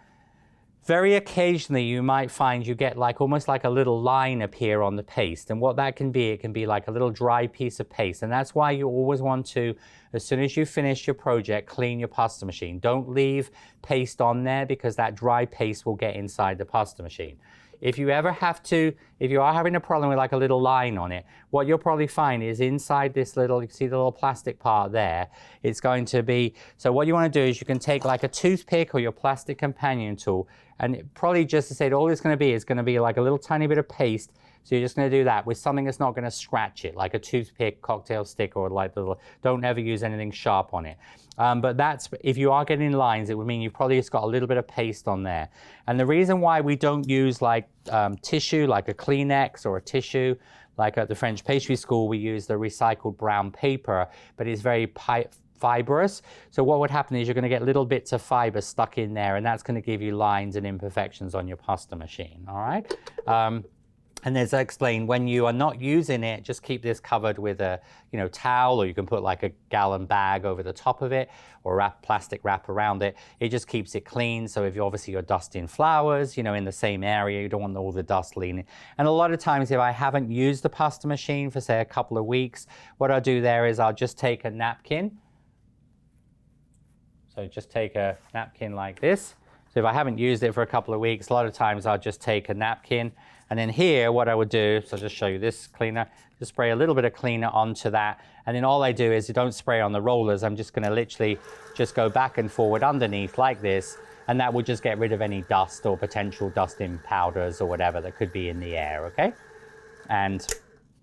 very occasionally you might find you get like almost like a little line appear on the paste, and what that can be, it can be like a little dry piece of paste, and that's why you always want to, as soon as you finish your project, clean your pasta machine. Don't leave paste on there, because that dry paste will get inside the pasta machine. If you ever have to, if you are having a problem with like a little line on it, what you'll probably find is inside this little, you see the little plastic part there, it's going to be, so what you want to do is you can take like a toothpick or your plastic companion tool, and it probably just to say all it's going to be is going to be like a little tiny bit of paste. So you're just going to do that with something that's not going to scratch it, like a toothpick, cocktail stick, or like the little, don't ever use anything sharp on it. But that's, if you are getting lines, it would mean you've probably just got a little bit of paste on there. And the reason why we don't use like tissue, like a Kleenex or a tissue, like at the French pastry school, we use the recycled brown paper, but it's very fibrous. So what would happen is you're going to get little bits of fiber stuck in there, and that's going to give you lines and imperfections on your pasta machine, all right? And as I explained, when you are not using it, just keep this covered with a towel, or you can put like a gallon bag over the top of it, or plastic wrap around it. It just keeps it clean. So if you're dusting flowers, in the same area, you don't want all the dust leaning. And a lot of times, if I haven't used the pasta machine for say a couple of weeks, what I'll do there is I'll just take a napkin. So just take a napkin like this. So if I haven't used it for a couple of weeks, a lot of times I'll just take a napkin. And then here, what I would do, so I'll just show you this cleaner, just spray a little bit of cleaner onto that. And then all I do is you don't spray on the rollers. I'm just going to literally just go back and forward underneath like this. And that will just get rid of any dust or potential dust in powders or whatever that could be in the air, okay? And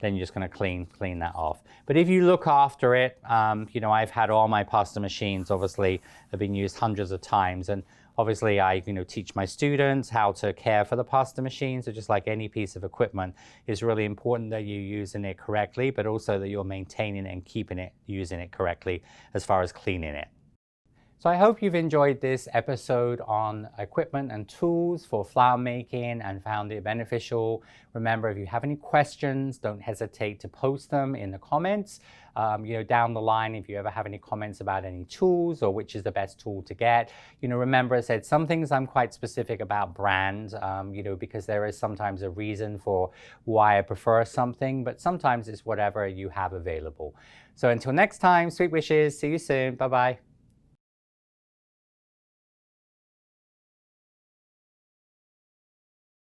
then you're just going to clean that off. But if you look after it, I've had all my pasta machines, obviously, have been used hundreds of times. And obviously, I teach my students how to care for the pasta machine. So just like any piece of equipment, it's really important that you're using it correctly, but also that you're maintaining it and keeping it, using it correctly as far as cleaning it. So I hope you've enjoyed this episode on equipment and tools for flower making and found it beneficial. Remember, if you have any questions, don't hesitate to post them in the comments. Down the line, if you ever have any comments about any tools or which is the best tool to get, remember I said some things I'm quite specific about brands, because there is sometimes a reason for why I prefer something, but sometimes it's whatever you have available. So until next time, sweet wishes. See you soon. Bye-bye.